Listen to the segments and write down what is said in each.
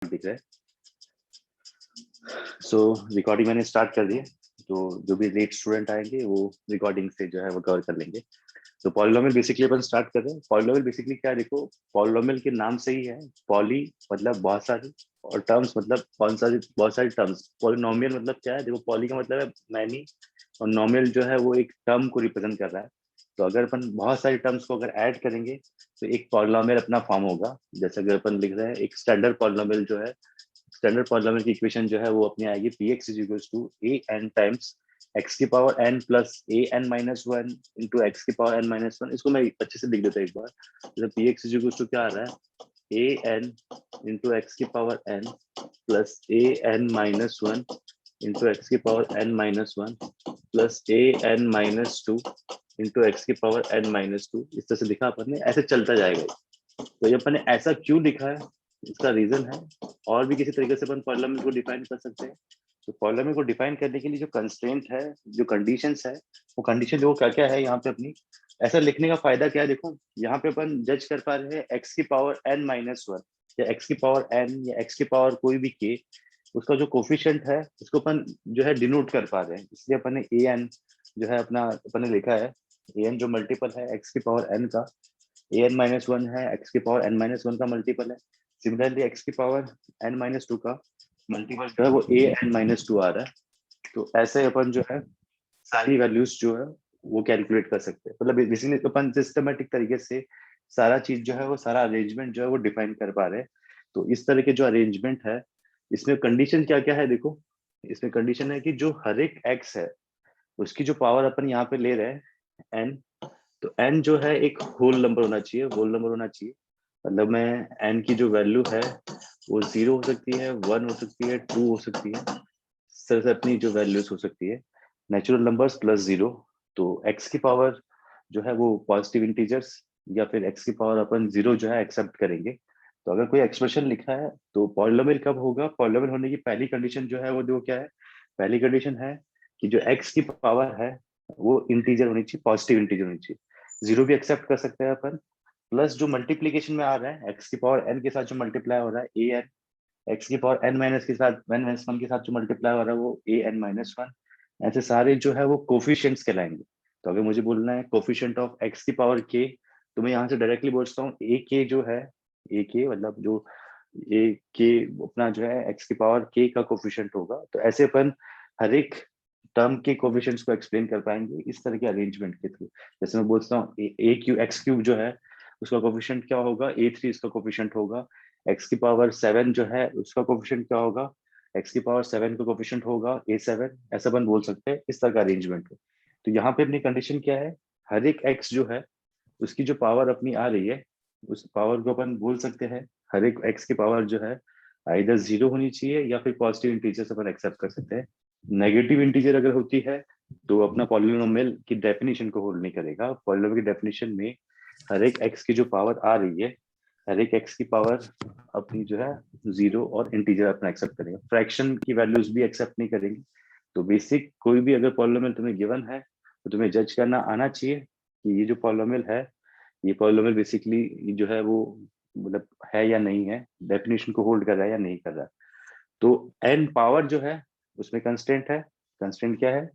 दिख रहा है। सो रिकॉर्डिंग मैंने स्टार्ट कर दी है, तो जो भी लेट स्टूडेंट आएंगे वो रिकॉर्डिंग से जो है वो कवर कर लेंगे। तो पॉलिनोमियल बेसिकली अपन स्टार्ट कर रहे हैं। पॉलिनोमियल बेसिकली क्या है, देखो पॉलिनोमियल के नाम से ही है। पॉली मतलब बहुत सारी, और टर्म्स मतलब बहुत सारी टर्म्स। पॉलिनोमियल मतलब क्या है, देखो पॉली का मतलब है मैनी, और नॉमियल जो है वो एक टर्म को रिप्रेजेंट कर रहा है। तो अगर अपन बहुत सारी टर्म्स को अगर ऐड करेंगे तो एक पॉलिनोमियल अपना फॉर्म होगा। जैसे अगर अपन लिख रहे हैं एक स्टैंडर्ड पॉलिनोमियल जो है, स्टैंडर्ड पॉलिनोमियल की इक्वेशन जो है वो अपनी आएगी p x is equal to a n times x की power n plus a n minus one into x की पावर एन माइनस वन। इसको मैं अच्छे से लिख देता हूँ एक बार। मतलब p x is equal to क्या आ रहा है, ए एन इंटू एक्स की power n plus a n minus one into x की power n minus one plus a n minus two into x की पावर एन माइनस टू। इस तरह से लिखा अपन ने, ऐसे चलता जाएगा। तो ये अपन ने ऐसा क्यों लिखा है, इसका रीजन है। और भी किसी तरीके से अपन पॉलिनोमियल को डिफाइन कर सकते हैं। तो पॉलिनोमियल को डिफाइन करने के लिए जो कंस्ट्रेंट है, जो कंडीशंस है, वो कंडीशन जो क्या क्या है यहाँ पे अपनी, ऐसा लिखने का फायदा क्या है, देखो यहाँ पे अपन जज कर पा रहे हैं एक्स की पावर एन माइनस वन या एक्स की पावर एन या एक्स की पावर कोई भी के, उसका जो कोफिशिएंट है उसको अपन जो है डिनोट कर पा रहे हैं। इसलिए अपन ने ए एन जो है अपना अपन ने लिखा है, ए एन जो मल्टीपल है एक्स की पावर एन का, ए एन माइनस वन है एक्स की पावर एन माइनस वन का मल्टीपल है। सिमिलरली एक्स की पावर एन माइनस टू का मल्टीपल जो है वो ए एन माइनस टू आ रहा है। तो ऐसे अपन जो है सारी वैल्यूज जो है वो कैलकुलेट कर सकते हैं। मतलब बेसिकली अपन सिस्टमेटिक तरीके से सारा चीज जो है वो सारा अरेंजमेंट जो है वो डिफाइन कर पा रहे हैं। तो इस तरह के जो अरेंजमेंट है, इसमें कंडीशन क्या क्या है, देखो इसमें कंडीशन है कि जो हर एक एक्स है उसकी जो पावर अपन यहाँ पे ले रहे हैं एन, तो एन जो है एक होल नंबर होना चाहिए, होल नंबर होना चाहिए। मतलब मैं एन की जो वैल्यू है वो जीरो हो सकती है, वन हो सकती है, टू हो सकती है, इस तरह से अपनी जो वैल्यूज हो सकती है। Natural numbers plus zero. तो एक्स की पावर जो है वो पॉजिटिव इंटीजर्स, या फिर एक्स की पावर अपन जीरो जो है एक्सेप्ट करेंगे। तो अगर कोई एक्सप्रेशन लिखा है तो पॉलिनोमियल कब होगा, पॉलिनोमियल होने की पहली कंडीशन जो है वो देखो क्या है, पहली कंडीशन है कि जो एक्स की पावर है वो इंटीजर होनी चाहिए, पॉजिटिव इंटीजर होनी चाहिए। जीरो भी एक्सेप्ट कर सकते हैं अपन। प्लस जो मल्टीप्लीकेशन में आ रहा है एक्स की पावर एन के साथ जो मल्टीप्लाई हो रहा है ए एन, एक्स की पावर एन माइनस के साथ एन माइनस वन के साथ जो मल्टीप्लाई हो रहा है वो ए एन माइनस वन। ऐसे सारे जो है वो कोफिशिएंट्स कहलाएंगे। तो अगर मुझे बोलना है कोफिशिएंट ऑफ एक्स की पावर के, तो मैं यहाँ से डायरेक्टली बोल सकता हूँ ए के जो है, ए के मतलब जो ए के अपना जो है एक्स की पावर के का कोफिशिएंट होगा। तो ऐसे अपन हर एक टर्म के कोफिशिएंट्स को एक्सप्लेन कर पाएंगे इस तरह के अरेंजमेंट के थ्रू। जैसे मैं बोलता हूँ ए क्यू एक्स क्यूब जो है उसका कोफिशिएंट क्या होगा, ए थ्री इसका कोफिशिएंट होगा। एक्स की पावर सेवन जो है उसका कोफिशिएंट क्या होगा, एक्स की पावर सेवन का कोफिशिएंट होगा ए सेवन। ऐसा अपन बोल सकते हैं, इस तरह का अरेंजमेंट है। तो यहाँ पे अपनी कंडीशन क्या है, हर एक एक्स जो है उसकी जो पावर अपनी आ रही है उस पावर को अपन बोल सकते हैं, हर एक एक्स की पावर जो है आइदर जीरो होनी चाहिए या फिर पॉजिटिव इंटीजर अपन एक्सेप्ट कर सकते हैं। नेगेटिव इंटीजर अगर होती है तो अपना पॉलिनोमियल की डेफिनेशन को होल्ड नहीं करेगा। पॉलिनोमियल की डेफिनेशन में हर एक एक्स की जो पावर आ रही है, हर एक एक्स की पावर अपनी जो है जीरो और इंटीजर अपना एक्सेप्ट करेगा, फ्रैक्शन की वैल्यूज भी एक्सेप्ट नहीं करेंगे। तो बेसिक कोई भी अगर पॉलिनोमियल तुम्हें गिवन है तो तुम्हें जज करना आना चाहिए कि ये जो पॉलिनोमियल है, ये पॉलिनोमियल बेसिकली जो है वो मतलब है या नहीं है, डेफिनेशन को होल्ड कर रहा है या नहीं कर रहा है। तो एन पावर जो है उसमें कंस्टेंट है। कंस्टेंट क्या है,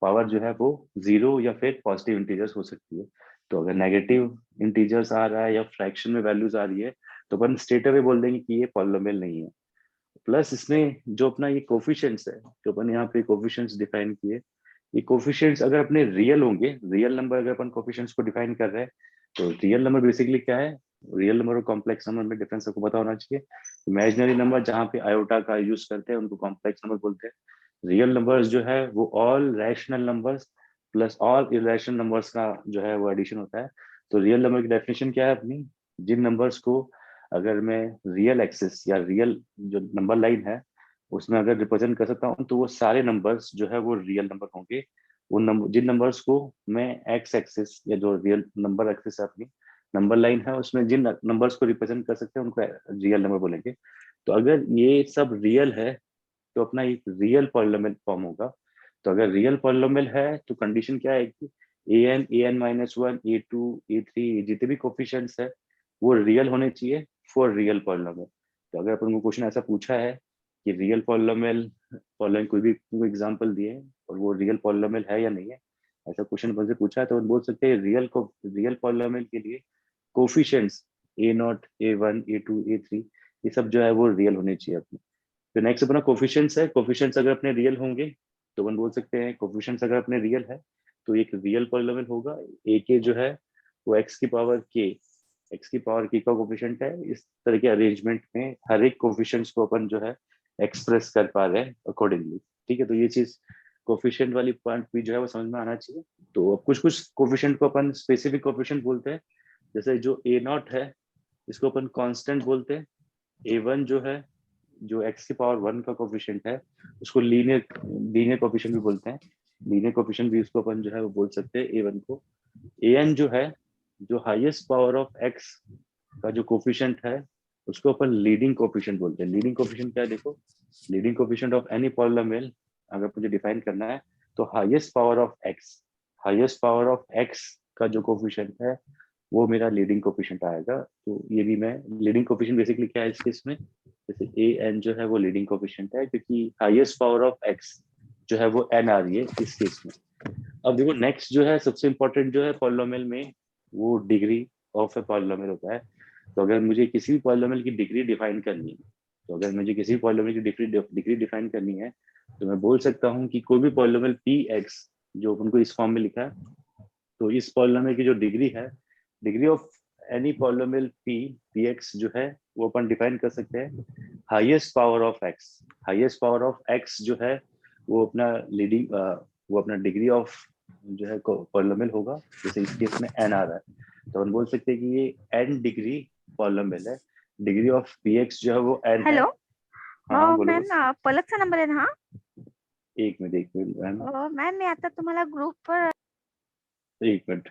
पावर जो है वो जीरो या फिर पॉजिटिव इंटीजर्स हो सकती है। तो अगर नेगेटिव इंटीजर्स आ रहा है या फ्रैक्शन में वैल्यूज आ रही है तो अपन स्ट्रेट अवे बोल देंगे कि ये पॉलिनोमियल नहीं है। प्लस इसमें जो अपना ये कोफिशिएंट्स है, जो अपन यहाँ पे कोफिशिएंट्स डिफाइन किए, ये कोफिशिएंट्स अगर अपने रियल होंगे, रियल नंबर अगर अपन कोफिशिएंट्स को डिफाइन कर रहे हैं, तो रियल नंबर बेसिकली क्या है, रियल नंबर और कॉम्प्लेक्स नंबर में डिफरेंस आपको पता होना चाहिए। इमेजिनरी नंबर जहाँ पे आयोटा का यूज करते हैं उनको कॉम्प्लेक्स नंबर बोलते हैं। रियल नंबर्स जो है वो all rational numbers plus all irrational numbers का जो है वो एडिशन होता है। तो रियल नंबर की डेफिनेशन क्या है अपनी, जिन नंबर्स को अगर मैं रियल एक्सिस या रियल जो नंबर लाइन है उसमें अगर रिप्रेजेंट कर सकता हूँ तो वो सारे नंबर्स जो है वो रियल नंबर होंगे। उन नंबर जिन नंबर्स को मैं एक्स एक्सिस या जो रियल नंबर एक्सिस है अपनी नंबर लाइन है उसमें जिन नंबर्स को रिप्रेजेंट कर सकते हैं उनको रियल नंबर बोलेंगे। तो अगर ये सब रियल है तो अपना एक रियल पॉलिनोमियल फॉर्म होगा। तो अगर रियल पॉलिनोमियल है तो कंडीशन क्या है कि a n minus one, a two, a three, जितने भी कोफिशिएंट्स है वो रियल होने चाहिए फॉर रियल पॉलिनोमियल। तो अगर अपन को क्वेश्चन ऐसा पूछा है कि रियल पॉलिनोमियल, पॉलिनोमियल कोई भी एग्जांपल दिए और वो रियल पॉलिनोमियल है या नहीं है, ऐसा क्वेश्चन अपन से पूछा है, तो हम बोल सकते हैं रियल पॉलिनोमियल के लिए coefficients a0, a1, a2, a3 ये सब जो है वो रियल होने चाहिए अपने। तो नेक्स्ट अपना कोफिशिएंट्स है, कोफिशिएंट्स अगर अपने रियल होंगे तो अपन बोल सकते हैं कोफिशिएंट्स अगर अपने रियल है तो एक रियल पॉलिनोमियल होगा। ए के जो है वो एक्स की पावर के का कोफिशिएंट है। इस तरह के अरेंजमेंट में हर एक कोफिशिएंट्स को अपन जो है एक्सप्रेस कर पा रहे हैं अकॉर्डिंगली। ठीक है, तो ये चीज कोफिशिएंट वाली पॉइंट भी जो है वो समझ में आना चाहिए। तो कुछ कुछ कोफिशिएंट को अपन स्पेसिफिक कोफिशिएंट बोलते हैं, जैसे जो ए नॉट है इसको अपन कांस्टेंट बोलते हैं। ए वन जो है, जो एक्स की पावर वन का कोफिशिएंट है उसको लीनियर कोफिशिएंट भी बोलते हैं। लीनियर कोफिशिएंट भी उसको अपन जो है वो बोल सकते हैं ए वन को। ए एन जो है, जो हाईएस्ट पावर ऑफ एक्स का जो कोफिशिएंट है उसको अपन लीडिंग कोफिशिएंट बोलते हैं। लीडिंग कोफिशिएंट क्या है देखो, leading coefficient of any polynomial अगर मुझे डिफाइन करना है तो हाईएस्ट पावर ऑफ एक्स का जो कोफिशिएंट है वो मेरा लीडिंग कोफिशिएंट आएगा। तो ये भी मैं लीडिंग कोफिशिएंट बेसिकली क्या है इस केस में, जैसे ए एन जो है वो लीडिंग कोफिशिएंट है क्योंकि हाईएस्ट पावर ऑफ एक्स जो है वो एन आ रही है इस केस में। अब देखो नेक्स्ट जो है सबसे इंपॉर्टेंट जो है पॉलिनोमियल में, वो डिग्री ऑफ ए पॉलिनोमियल होता है। तो अगर मुझे किसी भी पॉलिनोमियल की डिग्री डिफाइन करनी है, तो अगर मुझे किसी भी पॉलिनोमियल की डिग्री डिफाइन करनी है तो मैं बोल सकता हूँ कि कोई भी पॉलिनोमियल पी एक्स जो उनको इस फॉर्म में लिखा है, तो इस पॉलिनोमियल की जो डिग्री है, degree of any polynomial P x जो है वो अपन डिफाइन कर सकते हैं highest power of x. Highest power of x जो है वो अपना लीडिंग वो अपना डिग्री ऑफ जो है पॉलिनोमियल होगा। जैसे इस केस में एन आ रहा है तो हम बोल सकते हैं कि ये एन डिग्री पॉलिनोमियल है। डिग्री ऑफ पी एक्स जो है वो एन है। हॅलो. हाँ हाँ बोलो मॅम, बोलो। पलकचा नंबर आहे ना हा? एक मिनट मैम, मॅम, मी आता तुम्हाला ग्रुपवर एक मिनट।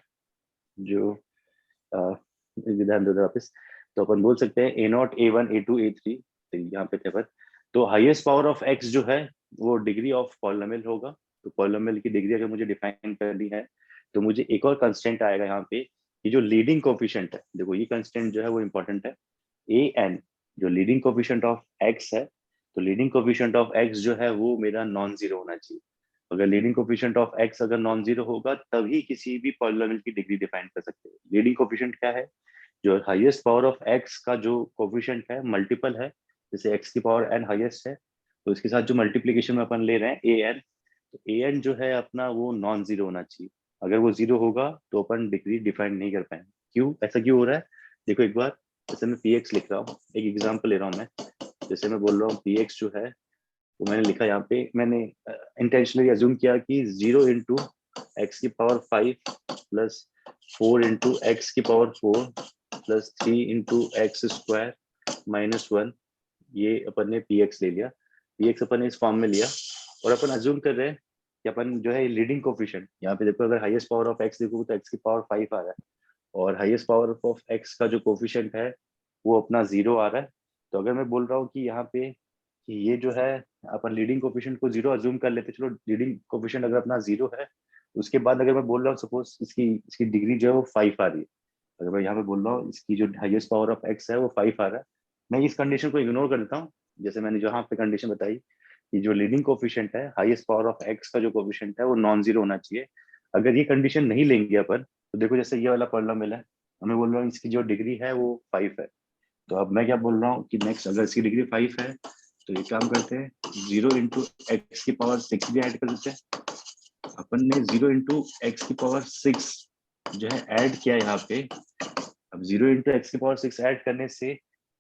जो ध्यान दो वापस। तो अपन बोल सकते हैं a naught, a one, a two, a three, तो यहाँ पे थे पर। तो हाईएस्ट पावर ऑफ एक्स जो है वो डिग्री ऑफ पॉलिनोमियल होगा। तो पॉलिनोमियल की डिग्री अगर मुझे डिफाइन करनी है तो मुझे एक और कंस्टेंट आएगा यहाँ पे, ये जो लीडिंग कोफिशिएंट है, देखो ये कंस्टेंट जो है वो इंपॉर्टेंट है। ए एन जो लीडिंग कोफिशिएंट ऑफ एक्स है, तो लीडिंग कोफिशिएंट ऑफ एक्स जो है वो मेरा नॉन जीरो होना चाहिए। अगर लीडिंग कोफिशिएंट ऑफ एक्स अगर नॉन जीरो होगा तभी किसी भी पॉलिनोमियल की डिग्री डिफाइन कर सकते हैं। लीडिंग कोफिशिएंट क्या है, जो हाईएस्ट पावर ऑफ एक्स का जो कोफिशिएंट है मल्टीपल है, जैसे एक्स की पावर एन हाईएस्ट है तो इसके साथ जो मल्टीप्लीकेशन में अपन ले रहे हैं ए एन, तो ए एन जो है अपना वो नॉन जीरो होना चाहिए। अगर वो जीरो होगा तो अपन डिग्री डिफाइन नहीं कर पाएंगे। क्यों, ऐसा क्यों हो रहा है, देखो एक बार। जैसे मैं पी एक्स लिख रहा हूँ, एक एग्जाम्पल ले रहा हूँ मैं। जैसे मैं बोल रहा हूँ पी एक्स जो है, तो मैंने लिखा यहाँ पे, मैंने इंटेंशनली अज्यूम किया कि 0 × एक्स की पावर 5 प्लस 4 × एक्स की पावर 4 प्लस 3 × एक्स स्क्वायर -1, ये अपन ने पी एक्स ले लिया। पी एक्स अपन ने इस फॉर्म में लिया और अपन अज्यूम कर रहे हैं कि अपन जो है लीडिंग कोफिशिएंट, यहाँ पे देखो अगर हाईएस्ट पावर ऑफ एक्स देखो तो एक्स की पावर 5 आ रहा है और हाईएस्ट पावर ऑफ एक्स का जो कोफिशिएंट है वो अपना 0 आ रहा है। तो अगर मैं बोल रहा हूँ कि यहाँ पे कि ये जो है अपन लीडिंग कोफिशिएंट को 0 अज्यूम कर लेते, चलो लीडिंग कोफिशिएंट अगर अपना 0 है, उसके बाद अगर मैं बोल रहा हूँ सपोज इसकी इसकी डिग्री जो है वो 5 आ रही है, अगर मैं यहाँ पे बोल रहा हूँ इसकी जो हाईएस्ट पावर ऑफ एक्स है वो 5 आ रहा है, मैं इस कंडीशन को इग्नोर कर देता हूँ। जैसे मैंने जहाँ पे कंडीशन बताई कि जो लीडिंग कोफिशिएंट है, हाईएस्ट पावर ऑफ एक्स का जो कोफिशिएंट है वो नॉन जीरो होना चाहिए। अगर ये कंडीशन नहीं लेंगे अपन, तो देखो जैसे ये वाला पॉलिनोमियल है, मैं बोल रहा हूँ इसकी जो डिग्री है वो 5 है। तो अब मैं क्या बोल रहा हूँ कि नेक्स्ट अगर इसकी डिग्री 5 है तो ये काम करते हैं 0 × एक्स की पावर 6 भी ऐड कर देते हैं। अपन ने 0 × एक्स की पावर 6 जो है ऐड किया यहाँ पे। अब 0 × एक्स की पावर 6 ऐड करने से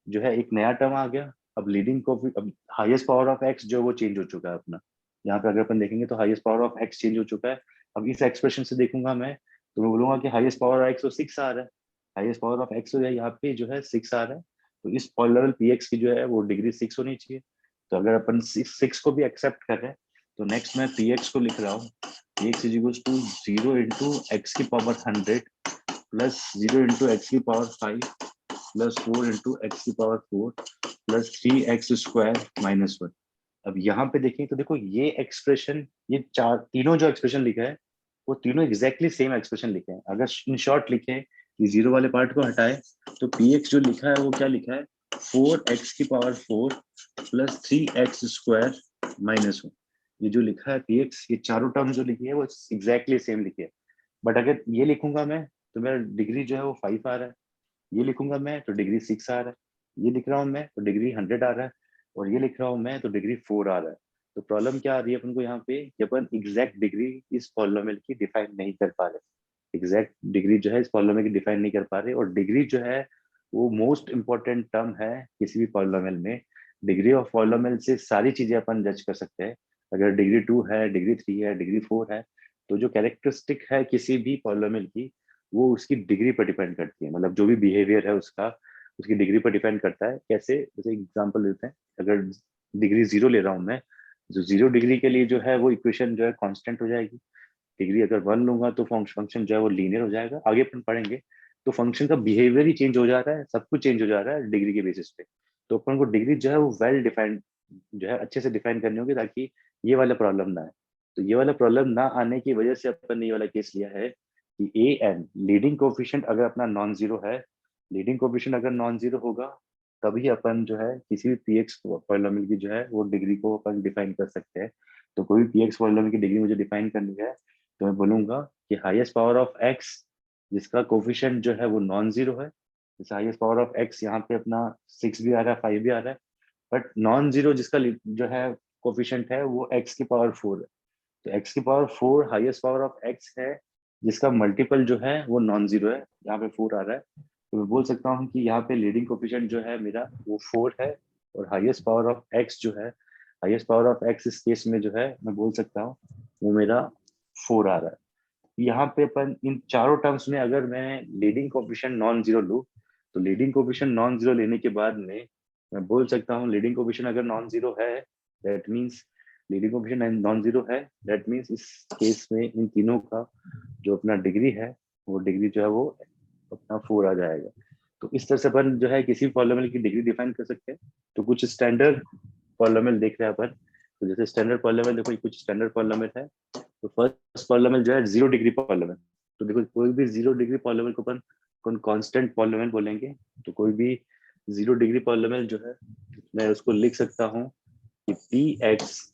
जो है एक नया टर्म आ गया। अब लीडिंग को अब हाईएस्ट पावर ऑफ एक्स जो वो चेंज हो चुका है अपना। यहाँ पे अगर अपन देखेंगे तो highest power of x change हो चुका है। अब इस एक्सप्रेशन से देखूंगा मैं, तो मैं बोलूंगा कि हाईएस्ट पावर ऑफ एक्स तो 6 आ रहा है। हाईएस्ट पावर ऑफ एक्स जो है यहाँ पे जो है 6 आ रहा है, तो इस पॉलिनोमियल पी एक्स की जो है वो डिग्री 6 होनी चाहिए। तो अगर अपन 6 को भी एक्सेप्ट कर रहे हैं तो नेक्स्ट मैं पी एक्स को लिख रहा हूँ, P x is equal to 0 × x की पावर 100 प्लस 0 × एक्स की पावर 5 प्लस 4 × एक्स की पावर 4 प्लस 3x स्क्वायर -1। अब यहाँ पे देखें तो देखो ये एक्सप्रेशन, ये चार तीनों जो एक्सप्रेशन लिखा है वो तीनों एग्जैक्टली सेम एक्सप्रेशन लिखे हैं। अगर इन शॉर्ट लिखे कि जीरो वाले पार्ट को हटाए तो पी एक्स जो लिखा है वो क्या लिखा है, 4x की power 4 plus 3x square minus 1। ये जो लिखा है px, ये चारों टर्म जो लिखी है वो एग्जैक्टली सेम लिखी है। बट अगर ये लिखूंगा मैं तो मेरा डिग्री जो है वो 5 आ रहा है, ये लिखूंगा मैं तो डिग्री 6 आ रहा है, ये लिख रहा हूँ मैं तो डिग्री 100 आ रहा है, और ये लिख रहा हूँ मैं तो डिग्री 4 आ रहा है। तो प्रॉब्लम क्या आ रही है अपन को यहाँ पे कि अपन एग्जैक्ट डिग्री इस पॉलिनोमियल की डिफाइन नहीं कर पा रहे। एग्जैक्ट डिग्री जो है इस पॉलिनोमियल की डिफाइन नहीं कर पा रहे, और डिग्री जो है वो मोस्ट इंपॉर्टेंट टर्म है किसी भी पॉलिनोमियल में। डिग्री ऑफ पॉलिनोमियल से सारी चीजें अपन जज कर सकते हैं। अगर डिग्री 2 है, डिग्री 3 है, डिग्री 4 है, तो जो कैरेक्टरिस्टिक है किसी भी पॉलिनोमियल की वो उसकी डिग्री पर डिपेंड करती है। मतलब जो भी बिहेवियर है उसका उसकी डिग्री पर डिपेंड करता है। कैसे, जैसे एग्जांपल देते हैं, अगर डिग्री 0 ले रहा हूँ मैं, जो 0 डिग्री के लिए जो है वो इक्वेशन जो है कांस्टेंट हो जाएगी। डिग्री अगर 1 लूंगा तो फंक्शन जो है वो लीनियर हो जाएगा। आगे अपन पढ़ेंगे। तो फंक्शन का बिहेवियर ही चेंज हो जा रहा है, सब कुछ चेंज हो जा रहा है डिग्री के बेसिस पे। तो अपन को डिग्री जो है वो वेल डिफाइंड जो है अच्छे से डिफाइन करनी होगी, ताकि ये वाला प्रॉब्लम ना आए। तो ये वाला प्रॉब्लम ना आने की वजह से अपन ने ये वाला केस लिया है कि ए एन लीडिंग कोफिशिएंट अगर अपना नॉन जीरो है, लीडिंग कोफिशिएंट अगर नॉन जीरो होगा तभी अपन जो है किसी भी पीएक्स पॉलिनोमियल की जो है वो डिग्री को अपन डिफाइन कर सकते हैं। तो कोई भी पीएक्स पॉलिनोमियल की डिग्री मुझे डिफाइन करनी है तो मैं बोलूंगा कि हाईएस्ट पावर ऑफ एक्स जिसका कोफिशिएंट जो है वो नॉन जीरो है। जैसे हाईएस्ट पावर ऑफ एक्स यहाँ पे अपना 6 भी आ रहा है, 5 भी आ रहा है, बट नॉन जीरो जिसका जो है कोफिशिएंट है वो एक्स की पावर 4 है। तो एक्स की power 4 highest power of x है जिसका मल्टीपल जो है वो नॉन जीरो है, यहाँ पे 4 आ रहा है। तो मैं बोल सकता हूँ कि यहाँ पे लीडिंग कोफिशिएंट जो है मेरा वो 4 है, और हाईएस्ट पावर ऑफ एक्स जो है, हाईएस्ट पावर ऑफ एक्स इस केस में जो है मैं बोल सकता हूँ वो मेरा 4 आ रहा है। यहाँ पे अपन इन चारों टर्म्स में अगर मैं लीडिंग कोफिशिएंट नॉन जीरो लूँ, तो लीडिंग कोफिशिएंट नॉन जीरो लेने के बाद में मैं बोल सकता हूँ लीडिंग कोफिशिएंट अगर नॉन जीरो है that means leading coefficient non zero है, दैट मीन्स इस केस में इन तीनों का जो अपना डिग्री है वो डिग्री जो है वो अपना 4 आ जाएगा। तो इस तरह से अपन जो है किसी पॉलिनोमियल की डिग्री डिफाइन कर सकते हैं। तो कुछ स्टैंडर्ड पॉलिनोमियल देख रहे हैं अपन। तो जैसे स्टैंडर्ड पॉलिनोमियल देखो, ये कुछ स्टैंडर्ड पॉलिनोमियल है। तो फर्स्ट पॉलिनोमियल जो है 0 डिग्री पॉलिनोमियल। तो देखो कोई भी 0 डिग्री पॉलिनोमियल को अपन कांस्टेंट पॉलिनोमियल बोलेंगे। तो कोई भी 0 डिग्री पॉलिनोमियल जो है मैं उसको लिख सकता हूँ कि P x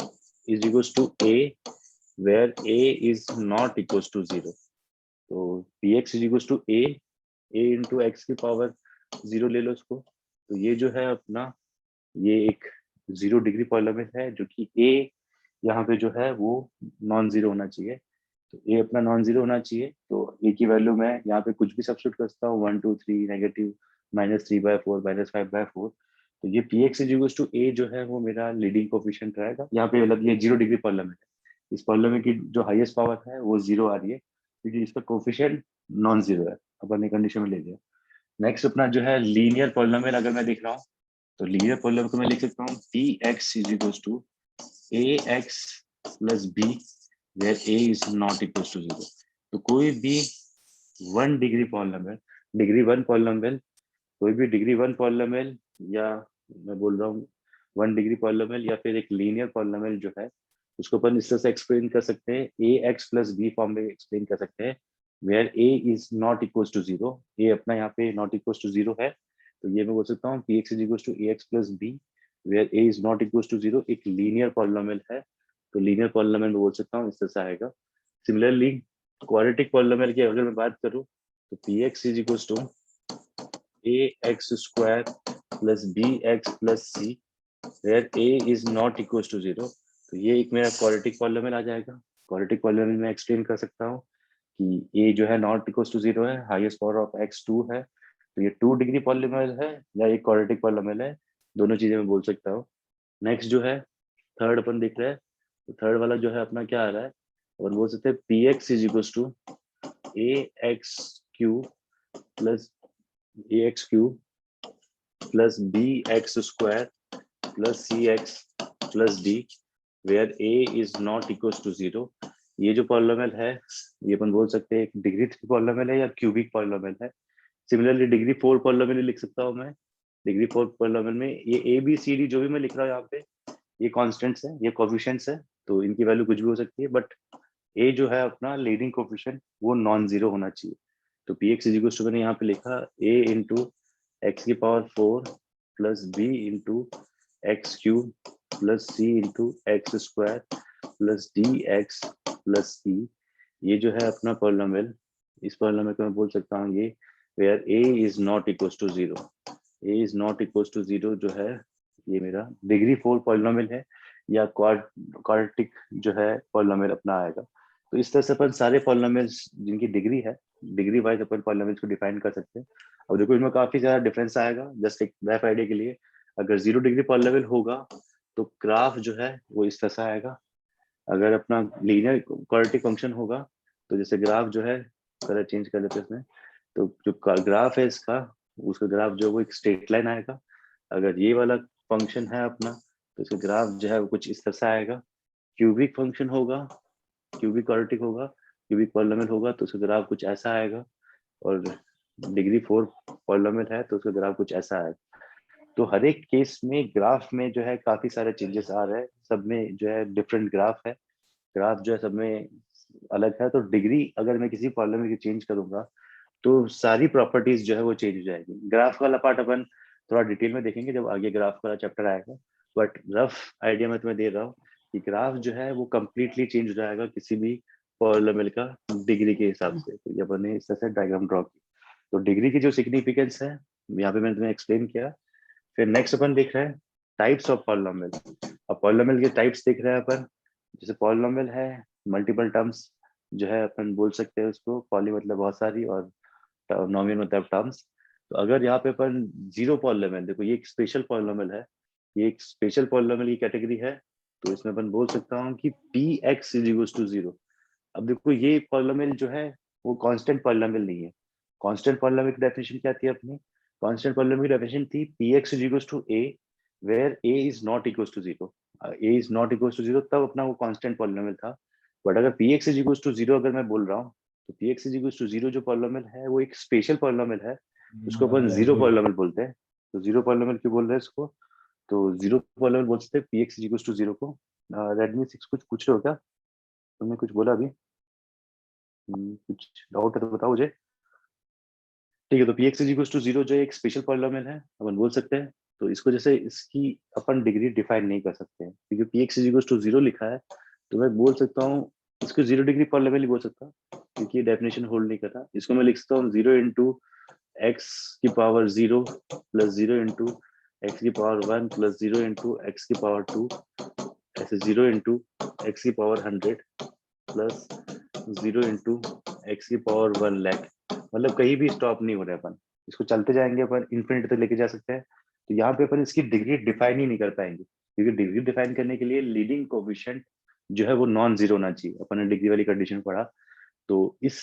is equal to A where A is not equal to 0। तो P x is equal to A into x की पावर 0 ले लो इसको। तो ये जो है अपना ये एक 0 डिग्री पॉलिनोमियल है जो कि ए यहाँ पे जो है वो नॉन जीरो होना चाहिए। तो ए अपना नॉन जीरो होना चाहिए। तो ए की वैल्यू मैं यहाँ पे कुछ भी सब्स्टिट्यूट कर सकता हूँ, 1 2 3 नेगेटिव -3/4 -5/4। तो ये पी एक्स इज टू ए जो है वो मेरा लीडिंग कोफिशिएंट रहेगा। यहाँ पे मतलब ये 0 डिग्री पॉलिनोमियल है। इस पॉलिनोमियल की जो हाईएस्ट पावर है वो 0 आ रही है क्योंकि इसका कोफिशिएंट नॉन जीरो है। अपन ने कंडीशन में ले लिया। नेक्स्ट अपना जो है लीनियर पॉलिनोमियल अगर मैं देख रहा हूँ, तो लीनियर पॉलिनोमियल को मैं लिख सकता हूँ P x is equal to A x plus B where A is not equal to 0। तो कोई भी 1 डिग्री पॉलिनोमियल, डिग्री 1 पॉलिनोमियल, कोई भी डिग्री 1 पॉलिनोमियल, या मैं बोल रहा हूँ 1 डिग्री पॉलिनोमियल या फिर एक लीनियर पॉलिनोमियल जो है उसको अपन इस तरह से एक्सप्लेन कर सकते हैं, A x plus B form में एक्सप्लेन कर सकते हैं where A is not equal to 0। A अपना यहाँ पे नॉट इक्वल टू 0 है। तो ये मैं बोल सकता हूँ P x is equal to A x plus B where A is not equal to 0 एक लीनियर पॉलिनोमियल है। तो लीनियर पॉलिनोमियल में बोल सकता हूँ इस तरह से आएगा। सिमिलरली क्वाड्रेटिक पॉलिनोमियल की अगर मैं बात करूँ तो P x is equal to A x square plus B x plus C where A is not equal to 0। तो ये एक मेरा क्वाड्रेटिक पॉलिनोमियल आ जाएगा। क्वाड्रेटिक पॉलिनोमियल में एक्सप्लेन कर सकता हूँ कि ए जो है नॉट इक्वल टू 0 है, हाईएस्ट पावर ऑफ एक्स 2 है। तो ये 2 डिग्री पॉलिनोमियल है या एक क्वाड्रेटिक पॉलिनोमियल है, दोनों चीजें मैं बोल सकता हूँ। नेक्स्ट जो है थर्ड अपन देख रहे हैं। तो थर्ड वाला जो है अपना क्या आ रहा है, और बोल सकते हैं P x is equal to A x cube plus A x cube plus B x square plus C x plus D where A is not equal to 0। ये जो पॉलिनोमियल है ये अपन बोल सकते हैं एक डिग्री 3 पॉलिनोमियल है या क्यूबिक पॉलिनोमियल है। सिमिलरली डिग्री 4 पॉलिनोमियल लिख सकता हूँ मैं। डिग्री 4 पॉलिनोमियल में ये ए बी सी डी जो भी मैं लिख रहा हूँ यहाँ पे ये कांस्टेंट्स है, ये कोफिशिएंट्स है, तो इनकी वैल्यू कुछ भी हो सकती है। बट ए जो है अपना लीडिंग कोफिशिएंट वो नॉन जीरो होना चाहिए। तो P x is equal to मैंने यहाँ पे लिखा ए इंटू एक्स की power 4 plus b into x cube plus c into x square plus d x plus c, ये जो है अपना पॉलिनोमियल, इस पॉलिनोमियल को मैं बोल सकता हूँ ये where A is not equal to zero, A is not equal to zero जो है ये मेरा डिग्री 4 पॉलिनोमियल है, या क्वाड्रेटिक जो है पॉलिनोमियल अपना आएगा। तो इस तरह से अपन सारे पॉलिनोमियल्स जिनकी डिग्री है, डिग्री वाइज अपन पॉलिनोमियल्स को डिफाइन कर सकते हैं। अब देखो इनमें काफी ज्यादा डिफरेंस आएगा, जस्ट एक रफ आइडिया के लिए, अगर 0 डिग्री पॉलिनोमियल होगा तो ग्राफ जो है वो इस तरह से आएगा। अगर अपना लीनियर क्वाड्रेटिक फंक्शन होगा तो जैसे ग्राफ जो है, कलर चेंज कर लेते हैं इसमें, तो जो ग्राफ है इसका, उसका ग्राफ जो वो एक स्ट्रेट लाइन आएगा। अगर ये वाला फंक्शन है अपना तो इसका ग्राफ जो है वो कुछ इस तरह से आएगा। क्यूबिक फंक्शन होगा, क्यूबिक क्वाड्रेटिक होगा, क्यूबिक पॉलिनोमियल होगा तो उसका ग्राफ कुछ ऐसा आएगा। और डिग्री 4 पॉलिनोमियल है तो उसका ग्राफ कुछ ऐसा आएगा। तो हर एक केस में ग्राफ में जो है काफी सारे चेंजेस आ रहे हैं, सब में जो है डिफरेंट ग्राफ है, ग्राफ जो है सब में अलग है। तो डिग्री अगर मैं किसी पॉलिनोमियल की चेंज करूंगा तो सारी प्रॉपर्टीज जो है वो चेंज हो जाएगी। ग्राफ वाला पार्ट अपन थोड़ा डिटेल में देखेंगे जब आगे ग्राफ वाला चैप्टर आएगा, बट रफ आइडिया मैं तुम्हें दे रहा हूँ कि ग्राफ जो है वो कम्प्लीटली चेंज हो जाएगा किसी भी पॉलिनोमियल का डिग्री के हिसाब से। तो ये अपन ने इस तरह से डायग्राम ड्रॉ की। तो डिग्री की जो सिग्निफिकेंस है यहाँ पे मैंने तुम्हें एक्सप्लेन किया। फिर नेक्स्ट अपन देख रहे हैं टाइप्स ऑफ पॉलिनोमियल। अब पॉलिनोमियल के टाइप्स देख रहे हैं अपन। जैसे पॉलिनोमियल है मल्टीपल टर्म्स जो है अपन बोल सकते हैं उसको, पॉली मतलब बहुत सारी और नॉमिनल मतलब टर्म्स। तो अगर यहाँ पे अपन जीरो पॉलिनोमियल, देखो ये एक स्पेशल पॉलिनोमियल है, ये एक स्पेशल पॉलिनोमियल की कैटेगरी है, तो इसमें अपन बोल सकता हूँ कि P x is equal to zero. अब देखो ये पॉलिनोमियल जो है वो कांस्टेंट पॉलिनोमियल नहीं है। कांस्टेंट पॉलिनोमियल की डेफिनेशन क्या थी अपनी? कांस्टेंट पॉलिनोमियल की डेफिनेशन थी P x is equal to A where A is not equal to zero. A is not equal to zero तब अपना वो कांस्टेंट पॉलिनोमियल था। बट अगर P x is equal to zero अगर मैं बोल रहा हूँ तो P x is equal to zero जो पॉलिनोमियल है वो एक स्पेशल पॉलिनोमियल है, उसको अपन जीरो पॉलिनोमियल बोलते हैं। तो जीरो पॉलिनोमियल क्यों बोल रहे हैं इसको? तो जीरो पॉलिनोमियल बोल सकते हैं P x is equal to zero को। रेडमी 6 कुछ पूछ रहे हो क्या? तुमने कुछ बोला अभी? कुछ डाउट है तो बताओ मुझे। ठीक है, तो P x is equal to zero जो एक स्पेशल पॉलिनोमियल है अपन बोल सकते हैं। तो इसको जैसे इसकी अपन डिग्री डिफाइन नहीं कर सकते हैं क्योंकि P x is equal to zero लिखा है, तो मैं बोल सकता हूँ इसको जीरो डिग्री पॉलिनोमियल ही बोल सकता हूँ क्योंकि डेफिनेशन होल्ड नहीं करता। इसको मैं लिख सकता हूँ जीरो इंटू एक्स की power zero plus zero into x की power one plus zero into x की पावर टू, ऐसे जीरो इंटू एक्स की power 100 plus zero into x की पावर 1 लाख। मतलब कहीं भी स्टॉप नहीं हो रहा है अपन, इसको चलते जाएंगे अपन इन्फिनिटी तक लेके जा सकते हैं। तो यहाँ पे अपन इसकी डिग्री डिफाइन ही नहीं कर पाएंगे क्योंकि डिग्री डिफाइन करने के लिए लीडिंग कोफिशिएंट जो है वो नॉन जीरो होना चाहिए। अपन ने डिग्री वाली कंडीशन पढ़ा। तो इस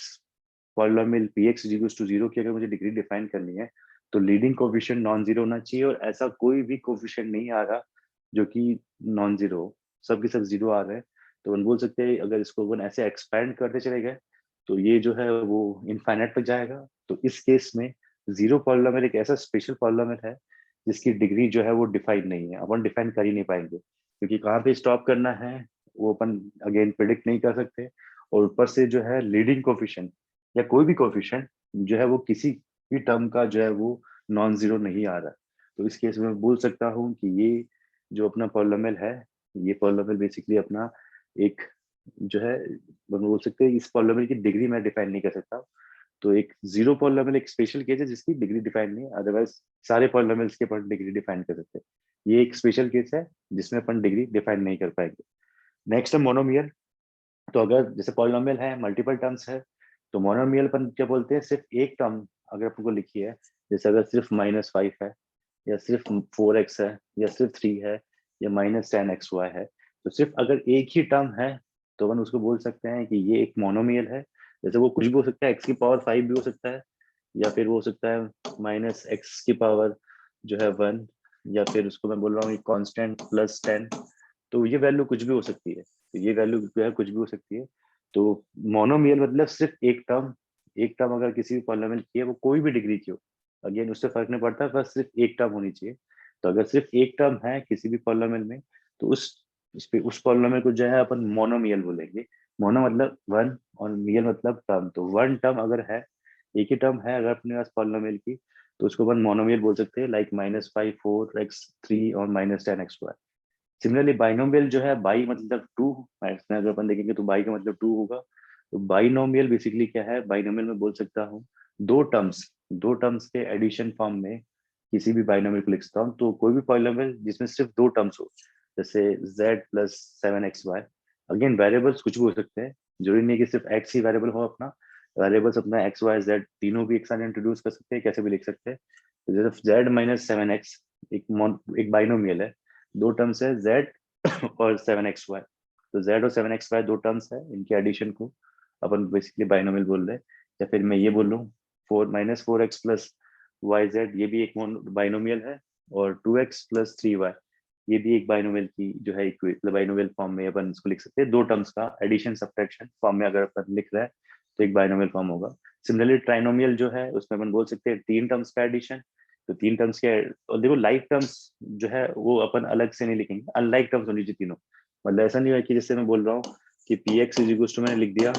polynomial P x equals to zero की अगर मुझे डिग्री डिफाइन करनी है तो लीडिंग कोफिशिएंट नॉन जीरो होना चाहिए, और ऐसा कोई भी कोफिशिएंट नहीं आ रहा जो कि नॉन जीरो हो, सब के सब जीरो आ रहे हैं। तो अपन बोल सकते हैं अगर इसको अपन ऐसे एक्सपैंड करते चले गए तो ये जो है वो इनफाइनाइट तक जाएगा। तो इस केस में जीरो पॉलिनोमियल एक ऐसा स्पेशल पॉलिनोमियल है जिसकी डिग्री जो है वो डिफाइन नहीं है, अपन डिफाइन कर ही नहीं पाएंगे क्योंकि कहाँ पे स्टॉप करना है वो अपन अगेन प्रिडिक्ट नहीं कर सकते। और ऊपर से जो है लीडिंग कोफिशिएंट या कोई भी कोफिशिएंट जो है वो किसी भी टर्म का जो है वो नॉन जीरो नहीं आ रहा। तो इस केस में मैं बोल सकता हूँ कि ये जो अपना पॉलिनोमियल है, ये पॉलिनोमियल बेसिकली अपना एक जो है हम बोल सकते हैं इस पॉलिनोमियल की डिग्री मैं डिफाइन नहीं कर सकता। तो एक जीरो पॉलिनोमियल एक स्पेशल केस है जिसकी डिग्री डिफाइन नहीं है, अदरवाइज सारे पॉलिनोमियल्स के अपन डिग्री डिफाइन कर सकते हैं। ये एक स्पेशल केस है जिसमें अपन डिग्री डिफाइन नहीं कर पाएंगे। नेक्स्ट है मोनोमियल। तो अगर जैसे पॉलिनोमियल है मल्टीपल टर्म्स है तो मोनोमियल अपन क्या बोलते हैं, सिर्फ एक टर्म अगर अपन को लिखी है, जैसे अगर सिर्फ -5 है या सिर्फ 4x है या सिर्फ 3 है या -10xy है, तो सिर्फ अगर एक ही टर्म है तो अपन उसको बोल सकते हैं कि ये एक मोनोमियल है। जैसे वो कुछ भी हो सकता है, x की पावर 5 भी हो सकता है, या फिर वो हो सकता है -x की पावर जो है 1, या फिर उसको मैं बोल रहा हूँ कांस्टेंट +10। तो ये वैल्यू कुछ भी हो सकती है, तो ये वैल्यू जो है कुछ भी हो सकती है। तो मोनोमियल मतलब सिर्फ एक टर्म, एक टर्म अगर किसी भी पॉलिनोमियल की है वो कोई भी डिग्री की हो, अगेन उससे फर्क नहीं पड़ता, बस सिर्फ एक टर्म होनी चाहिए। तो अगर सिर्फ एक टर्म है किसी भी पॉलिनोमियल में तो उस पॉलिनोमियल को जो है अपन मोनोमियल बोलेंगे। मोनो मतलब वन और मियल मतलब टर्म। तो वन टर्म अगर है, एक ही टर्म है अगर अपने पास पॉलिनोमियल की, तो उसको अपन मोनोमियल बोल सकते हैं, लाइक -5 4x3 और -10x2। सिमिलरली बाइनोमियल जो है, बाई मतलब टू, इसमें अगर अपन देखेंगे तो बाई का मतलब टू होगा। तो बाइनोमियल बेसिकली क्या है, बाइनोमियल में बोल सकता हूँ दो टर्म्स के एडिशन फॉर्म में किसी भी बाइनोमियल को लिख सकता हूँ। तो कोई भी पॉलिनोमियल जिसमें सिर्फ दो टर्म्स हो, जैसे z + 7xy, अगेन वेरिएबल्स कुछ भी हो सकते हैं, जरूरी नहीं कि सिर्फ x ही वेरिएबल हो अपना, वेरिएबल्स अपना एक्स वाई जेड तीनों भी एक साथ इंट्रोड्यूस कर सकते हैं, कैसे भी लिख सकते हैं। तो जैसे z - 7x एक बाइनोमियल है, दो टर्म्स है z और 7xy। तो z और 7xy दो टर्म्स है, इनके एडिशन को अपन बेसिकली बाइनोमियल बोल रहे हैं। या फिर मैं ये बोल लूँ 4 - 4x + yz, ये भी एक बाइनोमियल है। और 2x + 3y, ये भी एक बाइनोमियल की जो है बाइनोमियल फॉर्म में अपन इसको लिख सकते हैं। दो टर्म्स का एडिशन सब्ट्रैक्शन फॉर्म में अगर अपन लिख रहे हैं तो एक बाइनोमियल फॉर्म होगा। सिमिलरली ट्राइनोमियल जो है, उसमें अपन बोल सकते हैं तीन टर्म्स का एडिशन। तो तीन टर्म्स के, और देखो लाइक टर्म्स जो है वो अपन अलग से नहीं लिखेंगे, अनलाइक टर्म्स होनी चाहिए तीनों। मतलब ऐसा नहीं है कि जैसे मैं बोल रहा हूँ कि px = मैंने लिख दिया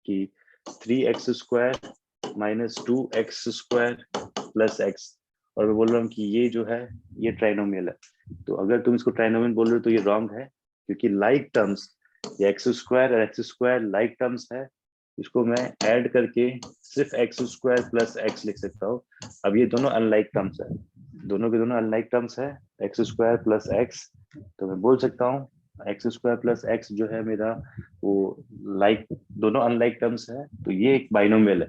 कि 3x² - 2x² + x, और मैं बोल रहा हूँ कि ये जो है ये ट्राइनोमियल है। तो अगर तुम इसको ट्राइनोमियल बोल रहे हो तो ये रॉन्ग है, क्योंकि लाइक टर्म्स, ये x² और x² लाइक टर्म्स है, इसको मैं ऐड करके सिर्फ x² + x लिख सकता हूँ। अब ये दोनों अनलाइक टर्म्स है, दोनों के दोनों अनलाइक टर्म्स है, x² + x। तो मैं बोल सकता हूँ x² + x जो है मेरा वो लाइक, दोनों अनलाइक टर्म्स है, तो ये एक बाइनोमियल है।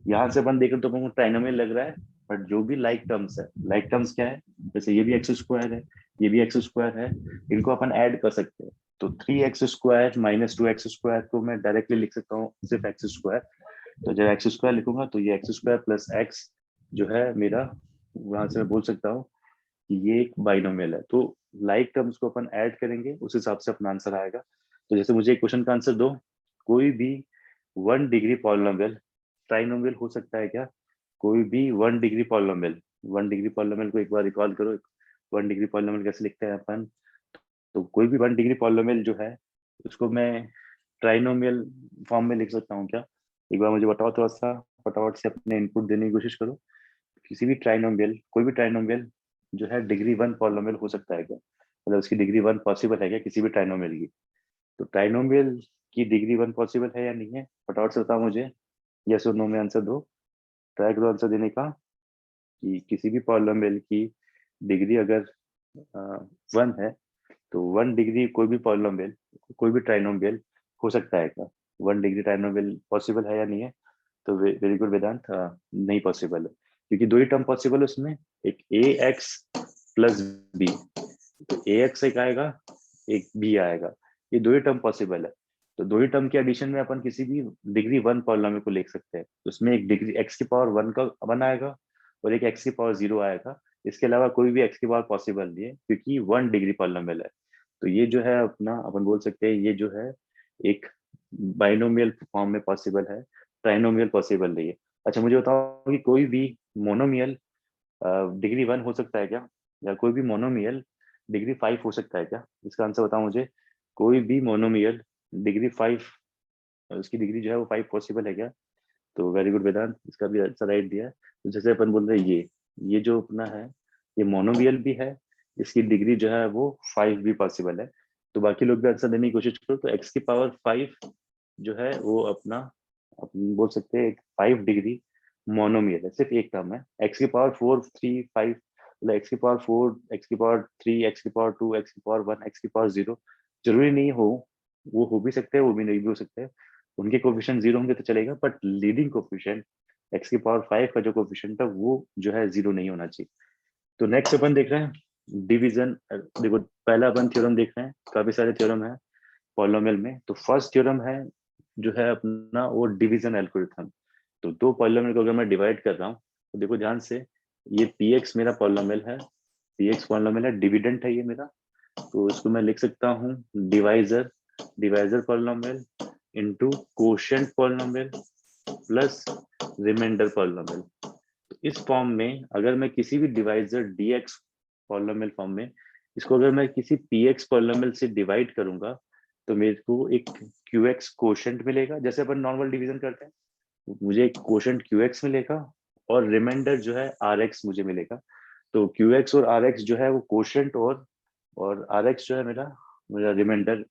यहाँ से अपन देखें तो अपन को ट्राइनोमियल लग रहा है, बट जो भी लाइक टर्म्स है, लाइक टर्म्स क्या है, जैसे ये भी x² है, ये भी x² है, इनको अपन ऐड कर सकते हैं। तो 3x² - 2x² को मैं डायरेक्टली लिख सकता हूँ सिर्फ x²। तो जब x² लिखूंगा तो ये x² + x जो है मेरा, वहां से मैं बोल सकता हूँ कि ये एक बाइनोमियल है। तो लाइक टर्म्स को अपन ऐड करेंगे, उस हिसाब से अपना आंसर आएगा। तो जैसे मुझे एक क्वेश्चन का आंसर दो, कोई भी 1 डिग्री पॉलिनोमियल ट्राइनोमियल हो सकता है क्या? कोई भी 1 डिग्री पॉलिनोमियल, 1 डिग्री पॉलिनोमियल को एक बार रिकॉल करो, 1 डिग्री पॉलिनोमियल कैसे लिखते हैं अपन? तो कोई भी 1 डिग्री पॉलिनोमियल जो है उसको मैं ट्राइनोमियल फॉर्म में लिख सकता हूँ क्या? एक बार मुझे बताओ, थोड़ा सा फटाफट से अपने इनपुट देने की कोशिश करो। किसी भी ट्राइनोमियल, कोई भी ट्राइनोमियल जो है डिग्री 1 पॉलिनोमियल हो सकता है क्या? मतलब उसकी डिग्री 1 पॉसिबल है क्या किसी भी ट्राइनोमियल की? तो ट्राइनोमियल की डिग्री 1 पॉसिबल है या नहीं है, फटाफट से बताओ मुझे, यस और नो में आंसर दो। ट्राई करो आंसर देने का, कि किसी भी पॉलिनोमियल की डिग्री अगर 1 है, तो 1 डिग्री कोई भी पॉलिनोमियल, कोई भी ट्राइनोमियल हो सकता है क्या? 1 डिग्री ट्राइनोमियल पॉसिबल है या नहीं है? तो वेरी गुड वेदांत, नहीं पॉसिबल है, क्योंकि दो ही टर्म पॉसिबल है उसमें, एक ax + b। तो ax एक आएगा, एक b आएगा, ये दो ही टर्म पॉसिबल है। तो दो ही टर्म के एडिशन में अपन किसी भी डिग्री 1 पॉलिनोमियल को लिख सकते हैं। तो उसमें एक डिग्री x⁻1 का 1 आएगा और एक x⁻0 आएगा। इसके अलावा कोई भी x⁻ पॉसिबल नहीं है, क्योंकि 1 डिग्री पॉलिनोमियल है। तो ये जो है अपना, अपन बोल सकते हैं ये जो है एक बाइनोमियल फॉर्म में पॉसिबल है, ट्राइनोमियल पॉसिबल नहीं है। अच्छा मुझे बताओ कि कोई भी मोनोमियल डिग्री 1 हो सकता है क्या? या कोई भी मोनोमियल डिग्री 5 हो सकता है क्या? इसका आंसर बताओ मुझे। कोई भी मोनोमियल डिग्री 5, उसकी डिग्री जो है वो 5 पॉसिबल है क्या? तो वेरी गुड वेदांत, इसका भी आंसर राइट दिया है। तो जैसे अपन बोल रहे हैं ये जो अपना है, ये मोनोमियल भी है, इसकी डिग्री जो है वो 5 भी पॉसिबल है। तो बाकी लोग भी आंसर देने की कोशिश करो। तो x⁻5 जो है वो अपना, अपन बोल सकते हैं एक 5 डिग्री मोनोमियल है, सिर्फ एक टर्म है। x⁻4 3 5, मतलब x⁻4 x⁻3 x⁻2 x⁻1 x⁻0 जरूरी नहीं हो, वो हो भी सकते हैं, वो भी नहीं भी हो सकते हैं। उनके कोफिशिएंट 0 होंगे तो चलेगा, बट लीडिंग कोफिशिएंट x�5 का जो कोफिशिएंट है वो जो है 0 नहीं होना चाहिए। तो नेक्स्ट अपन देख रहे हैं डिवीजन। देखो पहला अपन थ्योरम देख रहे हैं, काफी सारे थ्योरम है पॉलिनोमियल में। तो फर्स्ट थ्योरम है जो है अपना वो डिवीजन एल्गोरिथम। तो दो पॉलिनोमियल को अगर मैं डिवाइड कर रहा हूँ, तो देखो ध्यान से, ये px मेरा पॉलिनोमियल है, px पॉलिनोमियल है, डिविडेंट है ये मेरा। तो इसको मैं लिख सकता हूँ divisor, divisor polynomial into quotient polynomial plus remainder polynomial. तो इस फॉर्म में अगर मैं किसी भी डिवाइजर dx पॉलिनोमियल फॉर्म में, इसको अगर मैं किसी px पॉलिनोमियल से डिवाइड करूंगा, तो मेरे को एक qx कोशेंट मिलेगा, जैसे अपन नॉर्मल डिवीजन करते हैं। मुझे एक कोशेंट qx मिलेगा और रिमाइंडर जो है RX मुझे मिलेगा। तो QX और RX जो है वो कोशेंट और RX जो है मेरा मेरा रिमाइंडर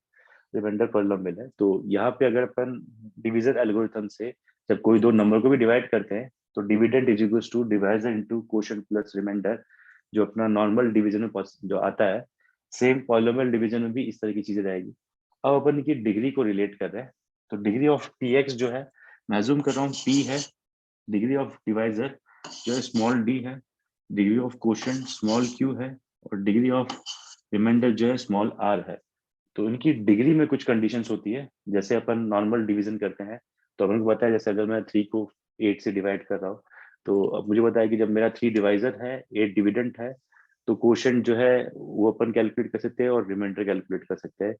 रिमाइंडर पॉलिनॉमियल है। तो यहाँ पे अगर अपन डिवीजन एल्गोरिथम से जब कोई दो नंबर को भी डिवाइड करते हैं तो dividend is equals to divisor into quotient plus remainder, जो अपना नॉर्मल डिवीजन में जो आता है, सेम पॉलिनॉमियल डिवीजन में भी इस तरह की चीजें रहेगी। अब अपन की डिग्री को रिलेट कर रहे हैं, तो डिग्री ऑफ PX जो है मैं अज्यूम कर रहा हूँ P है, डिग्री ऑफ डिवाइजर जो है स्मॉल d है, degree of quotient small q है, और डिग्री ऑफ रिमाइंडर जो है स्मॉल r है। तो इनकी डिग्री में कुछ कंडीशंस होती है। जैसे अपन नॉर्मल डिवीजन करते हैं तो अपन को पता है, जैसे अगर मैं 3 को 8 से डिवाइड कर रहा हूँ, तो अब मुझे पता है कि जब मेरा 3 डिवाइजर है 8 डिविडेंट है, तो कोशेंट जो है वो अपन कैलकुलेट कर सकते हैं और रिमाइंडर कैलकुलेट कर सकते हैं।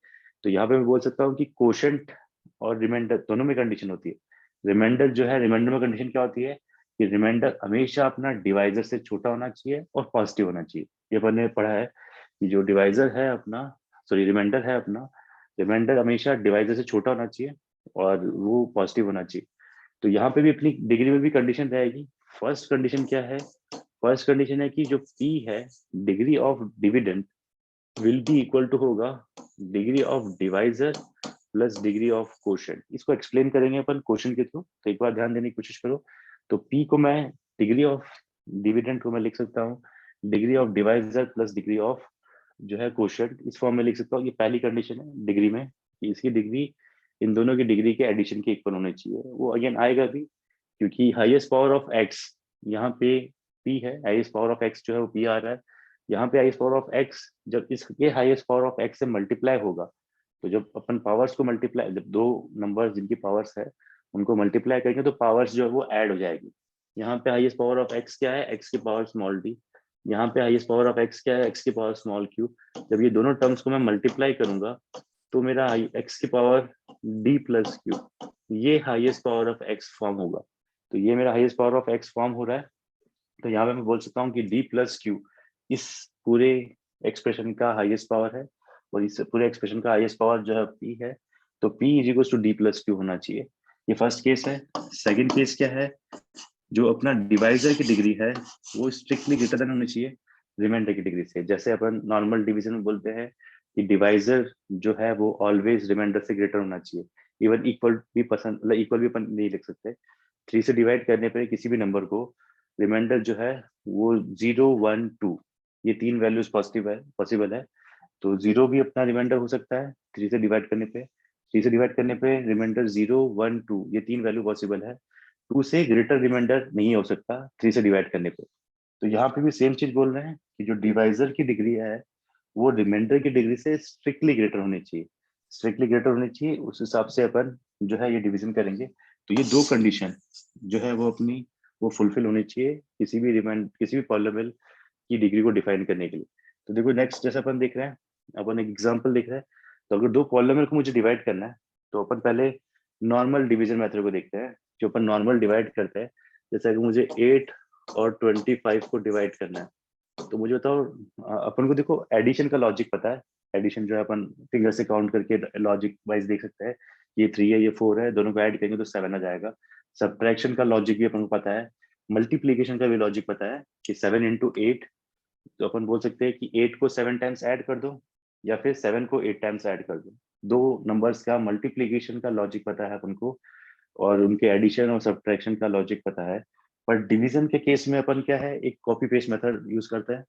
तो यहाँ पे मैं बोल सकता हूँ कि कोशेंट और रिमाइंडर दोनों में कंडीशन होती है। रिमाइंडर जो है, रिमाइंडर में कंडीशन क्या होती है कि रिमाइंडर हमेशा अपना डिवाइजर से छोटा होना चाहिए और पॉजिटिव होना चाहिए। ये अपन ने पढ़ा है कि जो डिवाइजर है अपना, सॉरी रिमाइंडर है अपना, रिमाइंडर हमेशा डिवाइजर से छोटा होना चाहिए और वो पॉजिटिव होना चाहिए। तो यहाँ पे भी अपनी डिग्री में भी कंडीशन रहेगी। फर्स्ट कंडीशन क्या है? फर्स्ट कंडीशन है कि जो P है, degree of dividend will be equal to होगा degree of divisor plus degree of quotient. इसको एक्सप्लेन करेंगे अपन क्वेश्चन के थ्रू, तो एक बार ध्यान देने की कोशिश करो। तो P को मैं, डिग्री ऑफ डिविडेंड को मैं लिख सकता हूँ degree of divisor plus degree of जो है कोशेंट, इस फॉर्म में लिख सकता हूँ। ये पहली कंडीशन है डिग्री में कि इसकी डिग्री इन दोनों की डिग्री के एडिशन के इक्वल होने चाहिए। वो अगेन आएगा भी क्योंकि हाईएस्ट पावर ऑफ x यहाँ पे P है, हाईएस्ट पावर ऑफ x जो है वो P आ रहा है। यहाँ पे हाईएस्ट पावर ऑफ x जब इसके हाईएस्ट पावर ऑफ x से मल्टीप्लाई होगा, तो जब अपन पावर्स को मल्टीप्लाई, जब दो नंबर्स जिनकी पावर्स है उनको मल्टीप्लाई करेंगे तो पावर्स जो है वो ऐड हो जाएगी। यहाँ पे हाईएस्ट पावर ऑफ x क्या है? x की पावर स्मॉल d। यहाँ पे हाईएस्ट पावर ऑफ x क्या है? x की पावर स्मॉल q। जब ये दोनों टर्म्स को मैं मल्टीप्लाई करूंगा तो मेरा x की पावर d प्लस q, ये highest power of x form होगा। तो ये मेरा highest power of x form हो रहा है। तो यहाँ पे मैं बोल सकता हूँ कि d प्लस क्यू इस पूरे एक्सप्रेशन का हाईएस्ट पावर है और इस पूरे एक्सप्रेशन का हाईएस्ट पावर जो है p है। तो p is equal to d plus Q होना चाहिए। ये फर्स्ट केस है। सेकंड केस क्या है? जो अपना डिवाइजर की डिग्री है वो स्ट्रिक्टली ग्रेटर देन होनी चाहिए रिमाइंडर की डिग्री से। जैसे अपन नॉर्मल डिवीजन में बोलते हैं कि डिवाइजर जो है वो ऑलवेज रिमाइंडर से ग्रेटर होना चाहिए। इवन इक्वल भी पसंद, मतलब इक्वल भी अपन नहीं लिख सकते। 3 से डिवाइड करने पर किसी भी नंबर को रिमाइंडर जो है वो 0 1 2, ये तीन वैल्यूज पॉसिबल है। तो 0 भी अपना रिमाइंडर हो सकता है 3 से डिवाइड करने पे। 3 से डिवाइड करने पे रिमाइंडर 0 1 2 ये तीन वैल्यू पॉसिबल है। 2 से ग्रेटर रिमाइंडर नहीं हो सकता 3 से डिवाइड करने पे। तो यहाँ पे भी सेम चीज बोल रहे हैं कि जो डिवाइजर की डिग्री है वो रिमाइंडर की डिग्री से स्ट्रिक्टली ग्रेटर होनी चाहिए। स्ट्रिक्टली ग्रेटर होनी चाहिए, उस हिसाब से अपन जो है ये डिवीजन करेंगे। तो ये दो कंडीशन जो है वो अपनी वो फुलफिल होनी चाहिए किसी भी पॉलिनोमियल की डिग्री को डिफाइन करने के लिए। तो देखो नेक्स्ट जैसे अपन देख रहे हैं, अपन एक एग्जांपल देख रहे हैं। तो अगर दो पॉलिनोमियल को मुझे डिवाइड करना है तो अपन पहले नॉर्मल डिवीजन मेथड को देखते हैं, जो अपन नॉर्मल डिवाइड करते हैं। जैसे अगर मुझे 8 और 25 को डिवाइड करना है तो मुझे बताओ, अपन को देखो एडिशन का लॉजिक पता है। एडिशन जो है अपन फिंगर से काउंट करके लॉजिक वाइज देख सकते हैं। ये 3 है, ये 4 है, दोनों को ऐड करेंगे तो 7 आ जाएगा। सब्ट्रैक्शन का लॉजिक भी अपन को पता है। मल्टीप्लीकेशन का भी लॉजिक पता है कि 7 इंटू 8, तो अपन बोल सकते हैं कि 8 को 7 टाइम्स ऐड कर दो या फिर 7 को 8 टाइम्स ऐड कर दो। दो नंबर्स का मल्टीप्लीकेशन का लॉजिक पता है अपन को और उनके एडिशन और सब्ट्रैक्शन का लॉजिक पता है। पर डिवीजन के केस में अपन क्या है, एक कॉपी पेस्ट मेथड यूज करते हैं।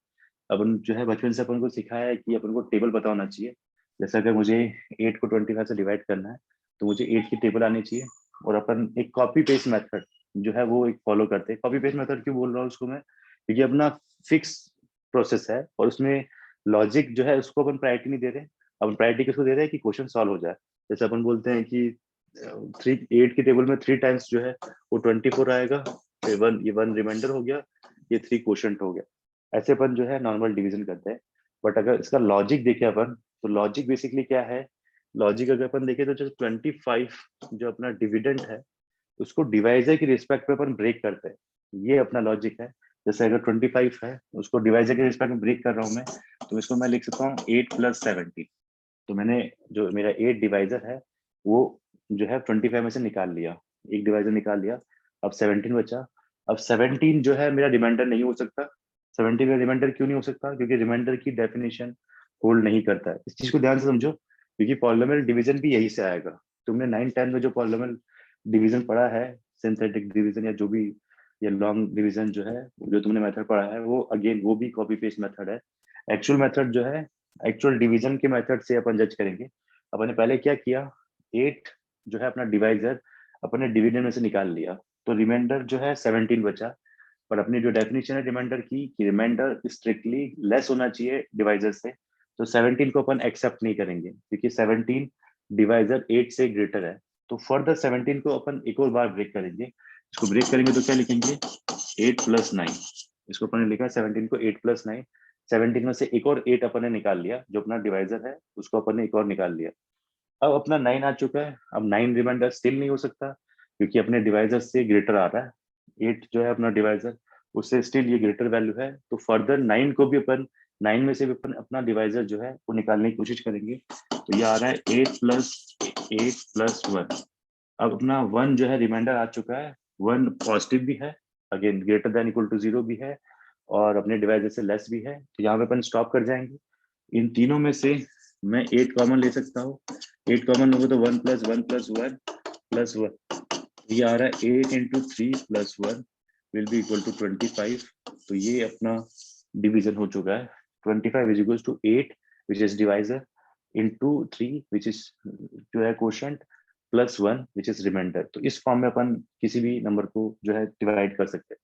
अपन जो है बचपन से अपन को सिखाया है कि अपन को टेबल पता होना चाहिए। जैसे अगर मुझे 8 को 25 से डिवाइड करना है तो मुझे 8 की टेबल आनी चाहिए। और अपन एक कॉपी पेस्ट मेथड जो है वो एक फॉलो करते हैं। कॉपी पेस्ट मेथड क्यों बोल रहा हूँ उसको मैं, क्योंकि अपना फिक्स प्रोसेस है और उसमें लॉजिक जो है उसको अपन प्रायोरिटी नहीं दे रहे। अपन प्रायोरिटी किसको दे रहे हैं कि क्वेश्चन सॉल्व हो जाए। जैसे अपन बोलते हैं कि 8 की टेबल में 3 टाइम्स जो है वो 24 आएगा, फिर ये वन रिमाइंडर हो गया, ये 3 क्वोशंट हो गया। ऐसे अपन जो है नॉर्मल डिवीजन करते हैं। बट अगर इसका लॉजिक देखें अपन, तो लॉजिक बेसिकली क्या है? लॉजिक अगर अपन देखें तो जो 25 जो अपना डिविडेंड है उसको डिवाइजर की रिस्पेक्ट में अपन ब्रेक करते हैं। ये अपना लॉजिक है। जैसे अगर 25 है उसको डिवाइजर के रिस्पेक्ट में ब्रेक कर रहा हूँ मैं, तो इसको मैं लिख सकता हूँ 8 प्लस 70। तो मैंने जो मेरा 8 डिवाइजर है वो जो है 25 में से निकाल लिया, एक डिवाइजर निकाल लिया, अब 17 बचा। अब 17 जो है मेरा रिमाइंडर नहीं हो सकता। 17 मेरा रिमाइंडर क्यों नहीं हो सकता? क्योंकि रिमाइंडर की डेफिनेशन होल्ड नहीं करता है। इस चीज को ध्यान से समझो, क्योंकि पॉलिनोमियल डिवीजन भी यही से आएगा। तुमने 9-10 में जो पॉलिनोमियल डिवीजन पढ़ा है, सिंथेटिक डिवीजन या जो भी, या लॉन्ग डिवीजन जो है, जो तुमने मेथड पढ़ा है, वो अगेन वो भी कॉपी पेस्ट मेथड है। एक्चुअल मेथड जो है, एक्चुअल डिवीजन के मेथड से अपन जज करेंगे। अपन ने पहले क्या किया, 8 जो है अपना डिवाइजर अपने डिविडेंड में से निकाल लिया, तो रिमाइंडर जो है 17 बचा। पर अपनी जो डेफिनेशन है रिमाइंडर की, कि रिमाइंडर स्ट्रिक्टली लेस होना चाहिए डिवाइजर से, तो 17 को अपन एक्सेप्ट नहीं करेंगे, क्योंकि 17 डिवाइजर 8 से ग्रेटर है। तो फर्दर 17 को अपन एक और बार ब्रेक करेंगे। इसको ब्रेक करेंगे तो क्या लिखेंगे, 8+9। इसको अपन ने लिखा 17 को 8+9। 17 में से एक और 8 अपन ने निकाल लिया, जो अपना डिवाइजर है उसको अपन ने एक और निकाल लिया। अब अपना 9 आ चुका है। अब 9 रिमाइंडर स्टिल नहीं हो सकता, क्योंकि अपने डिवाइजर से ग्रेटर आ रहा है। 8 जो है अपना डिवाइजर, उससे स्टिल ये ग्रेटर वैल्यू है। तो फर्दर 9 को भी अपन, 9 में से भी अपन अपना डिवाइजर जो है वो निकालने की कोशिश करेंगे। तो ये आ रहा है 8+8+1। अब अपना 1 जो है रिमाइंडर आ चुका है। 1 पॉजिटिव भी है, again greater than equal to 0 भी है, और अपने डिवाइजर से लेस भी है। तो यहाँ पे अपन स्टॉप कर जाएंगे। इन तीनों में से मैं 8 कॉमन ले सकता हूँ। 8 कॉमन होगा तो 1+1+1+1, ये आ रहा है 8 × 3+1 विल बी इक्वल टू 25। तो ये अपना डिवीजन हो चुका है। 25 is equal to 8 which is divisor, into 3 which is जो है क्वोशंट, +1 विच इज रिमाइंडर। तो इस फॉर्म में अपन किसी भी नंबर को जो है डिवाइड कर सकते हैं।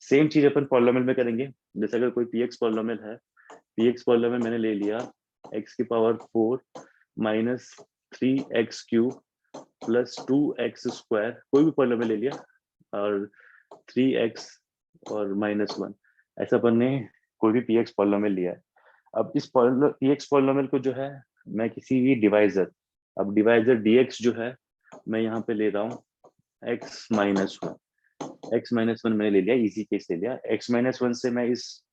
सेम चीज अपन पॉलिनोमियल में करेंगे। जैसे अगर कोई पीएक्स पॉलिनोमियल है, पीएक्स पॉलिनोमियल मैंने ले लिया x⁴ माइनस 3x³ +2x², कोई भी पॉलिनोमियल ले लिया, और 3x और -1, ऐसा अपन ने कोई भी पीएक्स पॉलिनोमियल लिया है। अब इस पीएक्स पॉलिनोमियल को जो है मैं किसी भी डिवाइजर, अब डिवाइजर dx जो है मैं यहाँ पे ले रहा हूँ x-1। x-1 मैंने ले लिया, इजी केस ले लिया। x-1 से मैं इस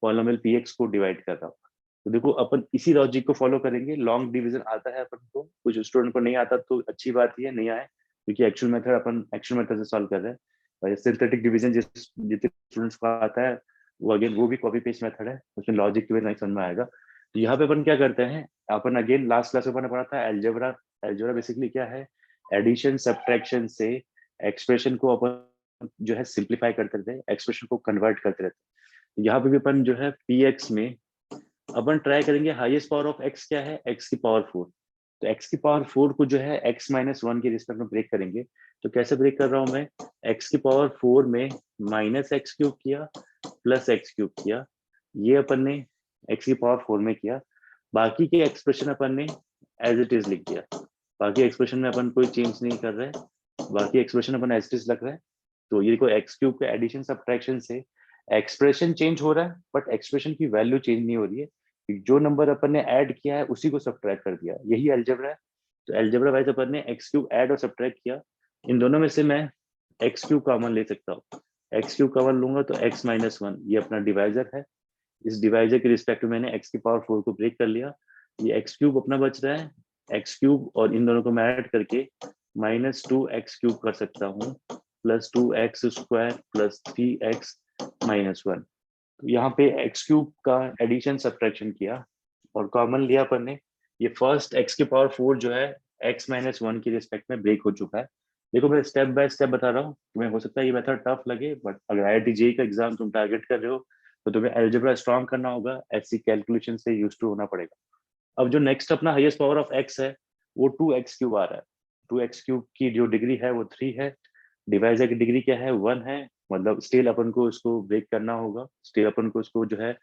पॉलिनोमियल px को डिवाइड कर रहा हूँ। तो देखो अपन इसी लॉजिक को फॉलो करेंगे। लॉन्ग डिवीजन आता है अपन को, कुछ स्टूडेंट को नहीं आता तो अच्छी बात ही है, नहीं आए, क्योंकि एक्चुअल मेथड अपन एक्चुअल मेथड से सॉल्व कर रहे हैं। और सिंथेटिक डिवीजन जितने स्टूडेंट्स को आता है, वो अगेन वो भी कॉपी पेस्ट मेथड है, उसमें लॉजिक की वजह नहीं समझ में आएगा। तो यहाँ पे अपन क्या करते हैं, अपन अगेन लास्ट क्लास में अपन ने पढ़ा था एल्जेब्रा। एल्जेब्रा बेसिकली क्या है, एडिशन सब्ट्रैक्शन से एक्सप्रेशन को अपन जो है सिंप्लीफाई करते रहते हैं, एक्सप्रेशन को कन्वर्ट करते रहते हैं। यहाँ पे भी अपन जो है px में अपन ट्राई करेंगे हाईएस्ट पावर ऑफ x क्या है, x⁴। तो x⁴ को जो है x-1 के रिस्पेक्ट में ब्रेक करेंगे। तो कैसे ब्रेक कर रहा हूं मैं, x⁴ में -x³ किया +x³ किया, ये अपन ने x⁴ में किया। बाकी के एक्सप्रेशन अपन ने एज इट इज लिख दिया। बाकी एक्सप्रेशन में अपन कोई चेंज नहीं कर रहे, बाकी एक्सप्रेशन अपन एज इट इज रख रहे हैं। तो ये को x³ के एडिशन सब्ट्रैक्शन से एक्सप्रेशन चेंज हो रहा है, बट एक्सप्रेशन की वैल्यू चेंज नहीं हो रही है। जो नंबर अपन ने ऐड किया है उसी को सब्ट्रैक्ट कर दिया, यही अलजेब्रा है। तो अलजेब्रा वाइज अपन ने x³ ऐड और सब्ट्रैक्ट किया। इन दोनों में से मैं x³ कॉमन ले सकता हूँ। x³ कॉमन लूंगा तो x-1 ये अपना डिवाइजर है। इस डिवाइजर के रिस्पेक्ट में मैंने x⁴ को ब्रेक कर लिया। ये x³ अपना बच रहा है, x³ और इन दोनों को मैं ऐड करके -2x³ कर सकता हूँ, +2x² +3x-1। तो यहाँ पे x³ का एडिशन सब्ट्रैक्शन किया और कॉमन लिया अपन ने। ये फर्स्ट x⁴ जो है x-1 के रिस्पेक्ट में ब्रेक हो चुका है। देखो मैं स्टेप बाय स्टेप बता रहा हूँ, तुम्हें हो सकता है ये मेथड टफ लगे, बट अगर IIT JEE का एग्जाम तुम टारगेट कर रहे हो तो तुम्हें अलजेब्रा स्ट्रॉन्ग करना होगा, ऐसी कैलकुलेशन से यूज टू होना पड़ेगा। अब जो नेक्स्ट अपना हाईएस्ट पावर ऑफ x है, वो 2x³ आ रहा है। 2x³ की जो डिग्री है वो 3 है, डिवाइजर की डिग्री क्या है, 1 है। मतलब स्टिल अपन को उसको ब्रेक करना होगा, स्टिल अपन को उसको जो है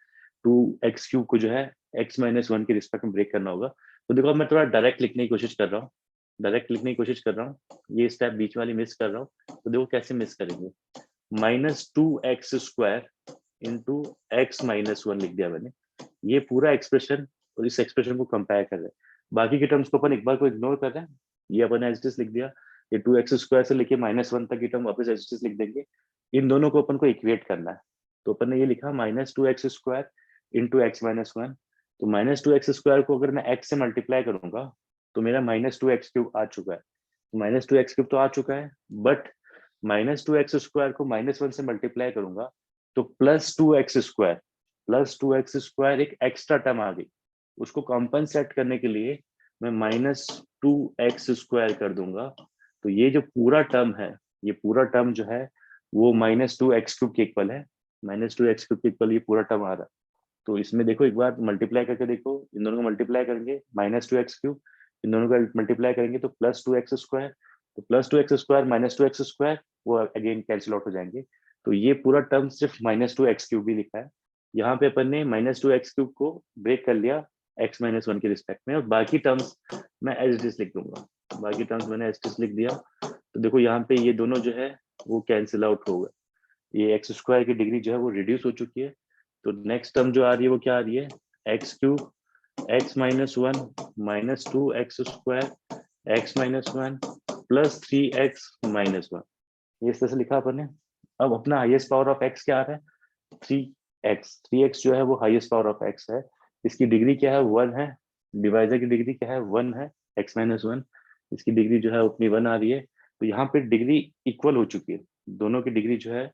2x³ को जो है x-1 के रिस्पेक्ट में ब्रेक करना होगा। तो देखो मैं थोड़ा डायरेक्ट लिखने की कोशिश कर रहा हूँ, डायरेक्ट लिखने की कोशिश कर रहा हूँ, ये स्टेप बीच वाली मिस कर रहा हूँ। तो देखो कैसे मिस करेंगे, -2x² इंटू x-1 लिख दिया मैंने। ये पूरा एक्सप्रेशन और इस एक्सप्रेशन को कंपेयर कर रहे हैं, बाकी के टर्म्स को अपन एक बार को इग्नोर कर रहे हैं। ये अपन एज इट इज लिख दिया। ये 2x² से लेके -1 तक की टर्म वापस एज इट इज लिख देंगे। इन दोनों को अपन को इक्वेट करना है। तो अपन ने ये लिखा -2x² इंटू x-1। तो -2x² को अगर मैं x से मल्टीप्लाई करूंगा तो मेरा -2x³ आ चुका है। -2x³ तो आ चुका है, बट -2x² को -1 से मल्टीप्लाई करूंगा तो +2x² एक एक्स्ट्रा टर्म आ गई, उसको कॉम्पनसेट करने के लिए मैं -2x² कर दूंगा। तो ये जो पूरा टर्म है, ये पूरा टर्म जो है वो -2x³ के इक्वल है, -2x³ के इक्वल ये पूरा टर्म आ रहा है। तो इसमें देखो एक बार मल्टीप्लाई करके देखो, इन दोनों को मल्टीप्लाई करेंगे -2x³, इन दोनों का मल्टीप्लाई करेंगे तो +2x², तो +2x² -2x², वो अगेन कैंसिल आउट हो जाएंगे। तो ये पूरा टर्म सिर्फ -2x³ भी लिखा है। यहाँ पे अपन ने -2x³ को ब्रेक कर लिया x-1 के रिस्पेक्ट में, और बाकी टर्म्स मैं एज इट इज लिख दूंगा। बाकी टर्म्स मैंने एज इट इज लिख दिया। तो देखो यहाँ पे ये दोनों जो है वो कैंसिल आउट हो गए, ये x² की डिग्री जो है वो रिड्यूस हो चुकी है। तो नेक्स्ट टर्म जो आ रही है वो क्या आ रही है, x³ x-1 -2x² x-1 +3x-1, ये इस तरह से लिखा अपन ने। अब अपना हाईएस्ट पावर ऑफ x क्या आ रहा है, 3x जो है वो हाईएस्ट पावर ऑफ x है। इसकी डिग्री क्या है, 1 है। डिवाइजर की डिग्री क्या है, 1 है, x-1, इसकी डिग्री जो है अपनी 1 आ रही है। तो यहाँ पे डिग्री इक्वल हो चुकी है, दोनों की डिग्री जो है,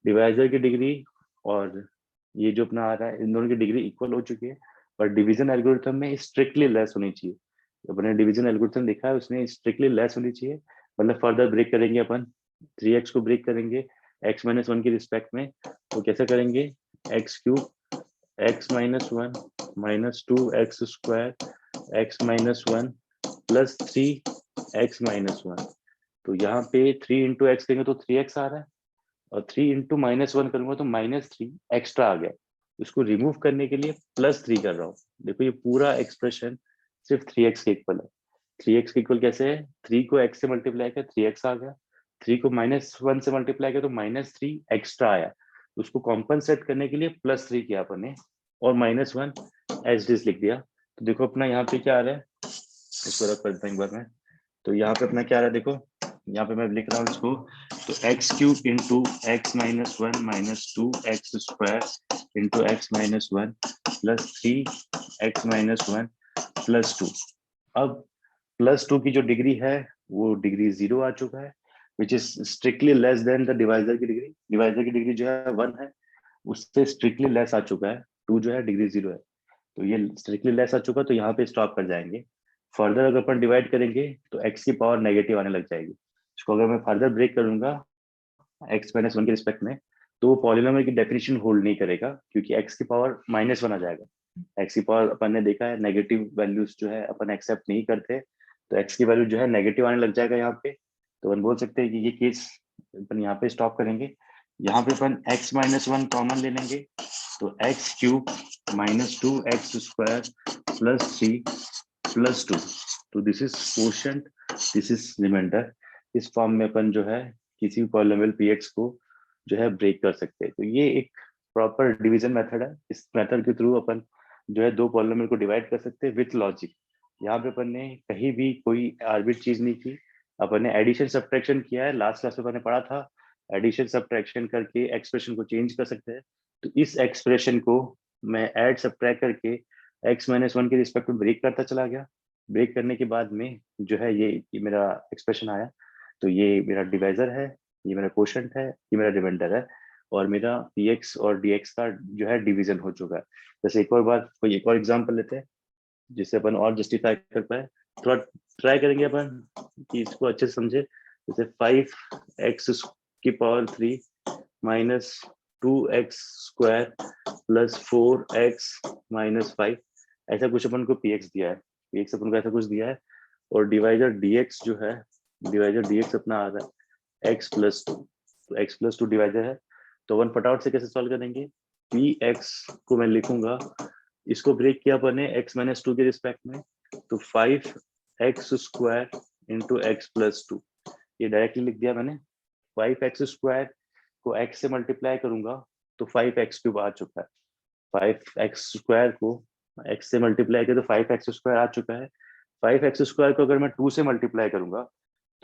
डिवाइजर की डिग्री और ये जो अपना आ रहा है, इन दोनों की डिग्री इक्वल हो चुकी है। पर डिवीजन एल्गोरिथम में स्ट्रिक्टली लेस होनी चाहिए। अपने डिवीजन एल्गोरिथम देखा है, उसमें स्ट्रिक्टली लेस होनी चाहिए। मतलब फर्दर ब्रेक करेंगे अपन, 3x को ब्रेक करेंगे x-1 के रिस्पेक्ट में, तो कैसे करेंगे, x³ x-1 -2x² x-1 +3x-1। तो यहाँ पे 3 इंटू एक्स करेंगे तो 3x आ रहा है, और 3 इंटू -1 करूंगा तो -3 एक्स्ट्रा आ गया। इसको रिमूव करने के लिए +3 कर रहा हूँ। देखो ये पूरा एक्सप्रेशन सिर्फ 3x के इक्वल है। 3x के इक्वल कैसे है, 3 को x से मल्टीप्लाई किया 3x आ गया, 3 को -1 से मल्टीप्लाई किया तो -3 एक्स्ट्रा आया। उसको कॉम्पनसेट करने के लिए +3 किया अपन ने, और -1 एज डिस लिख दिया। तो देखो अपना यहाँ पे क्या आ रहा है, इसको रख करता हूँ एक बार मैं। तो यहाँ पे अपना क्या आ रहा है, देखो यहाँ पे मैं लिख रहा हूँ इसको, तो x³ into x-1 -2x² into x-1 +3x-1 +2। अब +2 की जो डिग्री है वो डिग्री 0 आ चुका है, which is strictly less than the divisor की डिग्री। डिवाइजर की डिग्री जो है 1 है, उससे स्ट्रिक्टली लेस आ चुका है, 2 जो है डिग्री 0 है। तो ये स्ट्रिक्टली लेस आ चुका, तो यहाँ पे स्टॉप कर जाएंगे। फर्दर अगर अपन डिवाइड करेंगे तो x की पावर नेगेटिव आने लग जाएगी। इसको अगर मैं फर्दर ब्रेक करूंगा x-1 के रिस्पेक्ट में, तो वो पॉलिनोमियल की डेफिनेशन होल्ड नहीं करेगा, क्योंकि x की पावर -1 आ जाएगा। x की पावर अपन ने देखा है नेगेटिव वैल्यूज जो है अपन एक्सेप्ट नहीं करते, तो x की वैल्यू जो है नेगेटिव आने लग जाएगा यहाँ पे। तो अपन बोल सकते हैं कि ये केस अपन यहाँ पे स्टॉप करेंगे। यहाँ पे अपन x-1 कॉमन ले लेंगे, तो x³ -2x² +3 +2, तो this is quotient, this is remainder. इस फॉर्म में अपन जो है किसी भी पॉलिनोमियल px को जो है ब्रेक कर सकते हैं। तो ये एक प्रॉपर डिवीजन मेथड है। इस मेथड के थ्रू अपन जो है दो पॉलिनोमियल को डिवाइड कर सकते हैं विथ लॉजिक। यहाँ पे अपन ने कहीं भी कोई आर्बिट चीज नहीं की, अपन ने एडिशन सब्ट्रैक्शन किया है। लास्ट क्लास में अपन ने पढ़ा था एडिशन सब्ट्रैक्शन करके एक्सप्रेशन को चेंज कर सकते हैं। तो इस एक्सप्रेशन को मैं ऐड सब्ट्रैक्ट करके x-1 के रिस्पेक्ट में ब्रेक करता चला गया। ब्रेक करने के बाद में जो है ये मेरा एक्सप्रेशन आया। तो ये मेरा डिवाइजर है, ये मेरा कोशेंट है, ये मेरा रिमाइंडर है, और मेरा px और dx का जो है डिवीजन हो चुका है। जैसे एक और बार कोई एक और एग्जांपल लेते हैं जिससे अपन और जस्टिफाई कर पाए। थोड़ा ट्राई करेंगे अपन कि इसको अच्छे से समझे। जैसे 5x³ -2x² +4x-5, ऐसा कुछ अपन को px दिया है, px अपन को ऐसा कुछ दिया है। और डिवाइजर dx जो है, डिवाइजर dx अपना आ रहा है x+2, तो x+2 डिवाइजर है। तो अपन फटाफट से कैसे सॉल्व करेंगे, px को मैं लिखूंगा, इसको ब्रेक किया अपन ने x-2 के रिस्पेक्ट में, तो 5x² इंटू x+2, ये डायरेक्टली लिख दिया मैंने। 5x² को x से मल्टीप्लाई करूंगा तो 5x³ आ चुका है। 5x² को x से मल्टीप्लाई किया तो 5x² आ चुका है। 5x² को अगर मैं 2 से मल्टीप्लाई करूंगा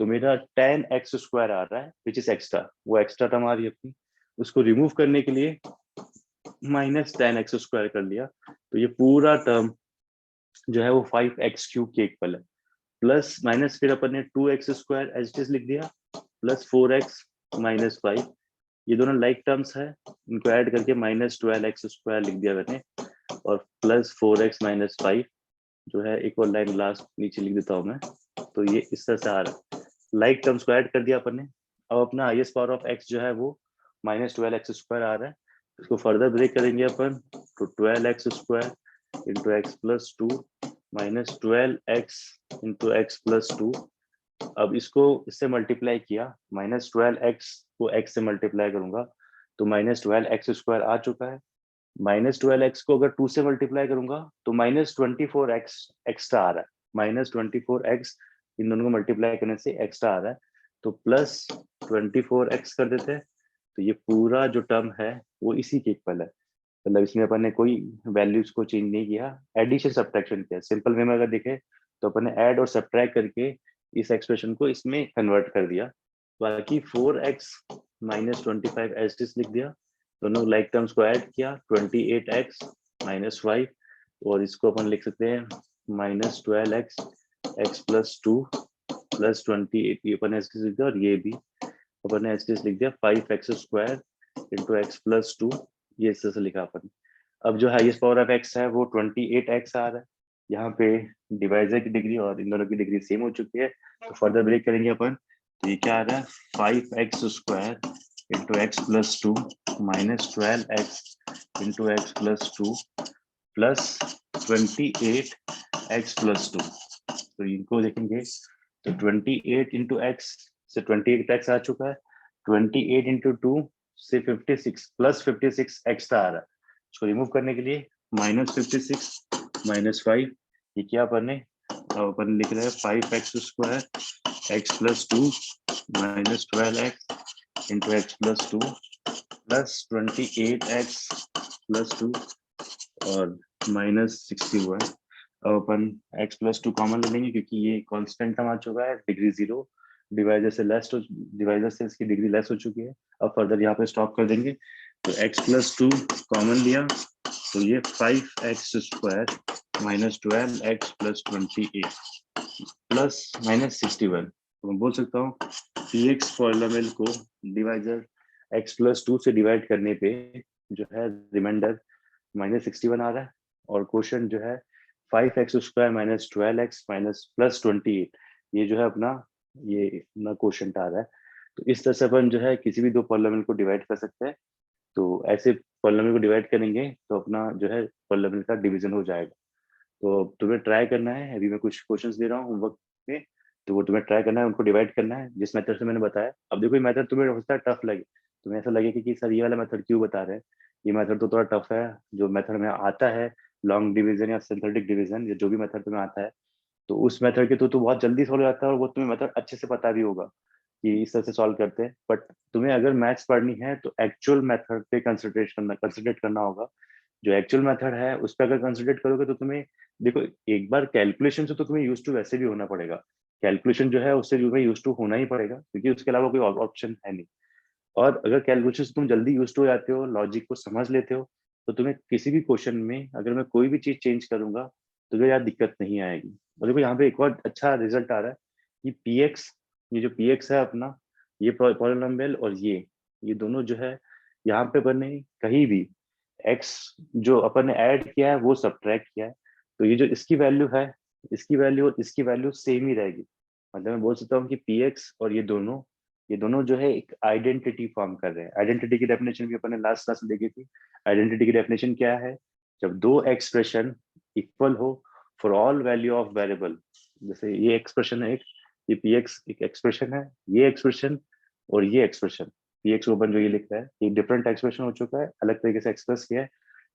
तो मेरा 10x² आ रहा है, विच इज एक्स्ट्रा, वो एक्स्ट्रा टर्म आ रही है अपनी। उसको रिमूव करने के लिए -10x² कर लिया, तो ये पूरा टर्म जो है वो 5x³ के इक्वल है। प्लस माइनस फिर अपन ने 2x² एज इट इज लिख दिया, +4x -5, ये दोनों लाइक टर्म्स है, इनको ऐड करके -12x² लिख दिया मैंने, और प्लस 4x - 5 जो है एक और लाइन लास्ट नीचे लिख देता हूँ मैं। तो ये इस तरह से आ रहा है, लाइक टर्म्स को ऐड कर दिया अपन ने। अब अपना हाईएस्ट पावर ऑफ x जो है वो -12x² आ रहा है, इसको फर्दर ब्रेक करेंगे अपन, तो 12x² into x plus 2 -12x into x plus 2। अब इसको इससे मल्टीप्लाई किया, -12x को x से मल्टीप्लाई करूंगा तो -12x² आ चुका है। -12x को अगर 2 से मल्टीप्लाई करूंगा तो -24x एक्स्ट्रा आ रहा है, -24x इन दोनों को मल्टीप्लाई करने से एक्स्ट्रा आ रहा है, तो +24x कर देते हैं। तो ये पूरा जो टर्म है वो इसी के इक्वल है, मतलब इसमें अपन ने कोई वैल्यूज को चेंज नहीं किया, एडिशन सब्ट्रैक्शन किया। सिंपल वे में अगर देखें तो अपन ने ऐड और सब्ट्रैक्ट करके इस एक्सप्रेशन को इसमें कन्वर्ट कर दिया। बाकी 4x - 25 एज इट इज लिख दिया, दोनों लाइक टर्म्स को ऐड किया, 28x - 5, और इसको अपन लिख सकते हैं -12x x प्लस 2 प्लस 28, ये अपन एज लिख दिया, और ये भी अपन ने एज लिख दिया 5x² इंटू एक्स प्लस 2, ये इस तरह से लिखा अपन। अब जो हाईएस्ट पावर ऑफ x है वो 28x आ रहा है, यहाँ पे डिवाइजर की डिग्री और इन दोनों की डिग्री सेम हो चुकी है, तो फर्दर ब्रेक करेंगे अपन, तो ये क्या आ रहा है 5x² into x plus 2 -12x into x plus 2 plus 28x plus 2। तो इनको देखेंगे तो 28 इंटू एक्स से 28x आ चुका है, 28 इंटू 2 से 56 प्लस 56 एक्स्ट्रा आ रहा है, इसको रिमूव करने के लिए -56 -5, ये क्या अपन ने अपन लिख रहे हैं 5x² x plus 2 -12x into x plus 2 plus 28x plus 2 और -61। अब अपन x प्लस 2 कॉमन ले लेंगे क्योंकि ये कांस्टेंट टर्म आ चुका है, डिग्री 0, डिवाइजर से इसकी डिग्री लेस हो चुकी है। अब फर्दर यहाँ पे स्टॉप कर देंगे, तो x प्लस 2 कॉमन लिया, तो ये 5x² -12x प्लस 28 प्लस -61। तो मैं बोल सकता हूँ px पॉलिनोमियल को डिवाइजर x प्लस 2 से डिवाइड करने पे जो है रिमाइंडर -61 आ रहा है, और क्वेश्चन जो है 5x² -12x प्लस 28, ये जो है अपना ये अपना क्वेश्चन आ रहा है। तो इस तरह से अपन जो है किसी भी दो पॉलिनोमियल को डिवाइड कर सकते हैं, तो ऐसे पॉलिनोमियल को डिवाइड करेंगे तो अपना जो है पॉलिनोमियल का डिवीजन हो जाएगा। तो तुम्हें ट्राई करना है, अभी मैं कुछ क्वेश्चंस दे रहा हूँ होमवर्क में, तो वो तुम्हें ट्राई करना है, उनको डिवाइड करना है जिस मेथड से मैंने बताया। अब देखो ये मेथड तुम्हें हो सकता है टफ लगे, तुम्हें ऐसा लगे कि सर ये वाला मेथड क्यों बता रहे हैं, ये मेथड तो थोड़ा टफ है। जो मेथड में आता है लॉन्ग डिवीजन या सिंथेटिक डिवीजन या जो भी मेथड तुम्हें आता है, तो उस मेथड के तो बहुत जल्दी सॉल्व हो जाता है, और वो तुम्हें मेथड अच्छे से पता भी होगा कि इस तरह से सॉल्व करते हैं। बट तुम्हें अगर मैथ्स पढ़नी है तो एक्चुअल मेथड पे कंसंट्रेट करना होगा। जो एक्चुअल मेथड है उस पर अगर कंसंट्रेट करोगे तो तुम्हें देखो एक बार कैलकुलेशन से तो तुम्हें यूज टू वैसे भी होना पड़ेगा, कैलकुलेशन जो है उससे तुम्हें यूज टू होना ही पड़ेगा क्योंकि उसके अलावा कोई ऑप्शन है नहीं। और अगर कैलकुलेशन से तुम जल्दी यूज टू हो जाते हो, लॉजिक को समझ लेते हो, तो तुम्हें किसी भी क्वेश्चन में अगर मैं कोई भी चीज चेंज करूंगा तो फिर यार दिक्कत नहीं आएगी। और देखो यहाँ पे एक और अच्छा रिजल्ट आ रहा है कि px, ये जो px है अपना, ये पॉलिनोमियल और ये दोनों जो है यहाँ पे अपन ने कहीं भी x जो अपन ने ऐड किया है वो सब्ट्रैक्ट किया है, तो ये जो इसकी वैल्यू है, इसकी वैल्यू और इसकी वैल्यू सेम ही रहेगी। मतलब मैं बोल सकता हूँ कि px और ये दोनों जो है एक आइडेंटिटी फॉर्म कर रहे हैं। आइडेंटिटी की डेफिनेशन भी अपन ने लास्ट क्लास में देखी थी। आइडेंटिटी की डेफिनेशन क्या है, जब दो एक्सप्रेशन इक्वल हो for all value of variable, जैसे ये एक्सप्रेशन है एक, ये px एक एक्सप्रेशन है, ये एक्सप्रेशन और ये एक्सप्रेशन px ओपन जो ये लिख रहा है ये डिफरेंट एक्सप्रेशन हो चुका है, अलग तरीके से एक्सप्रेस किया है।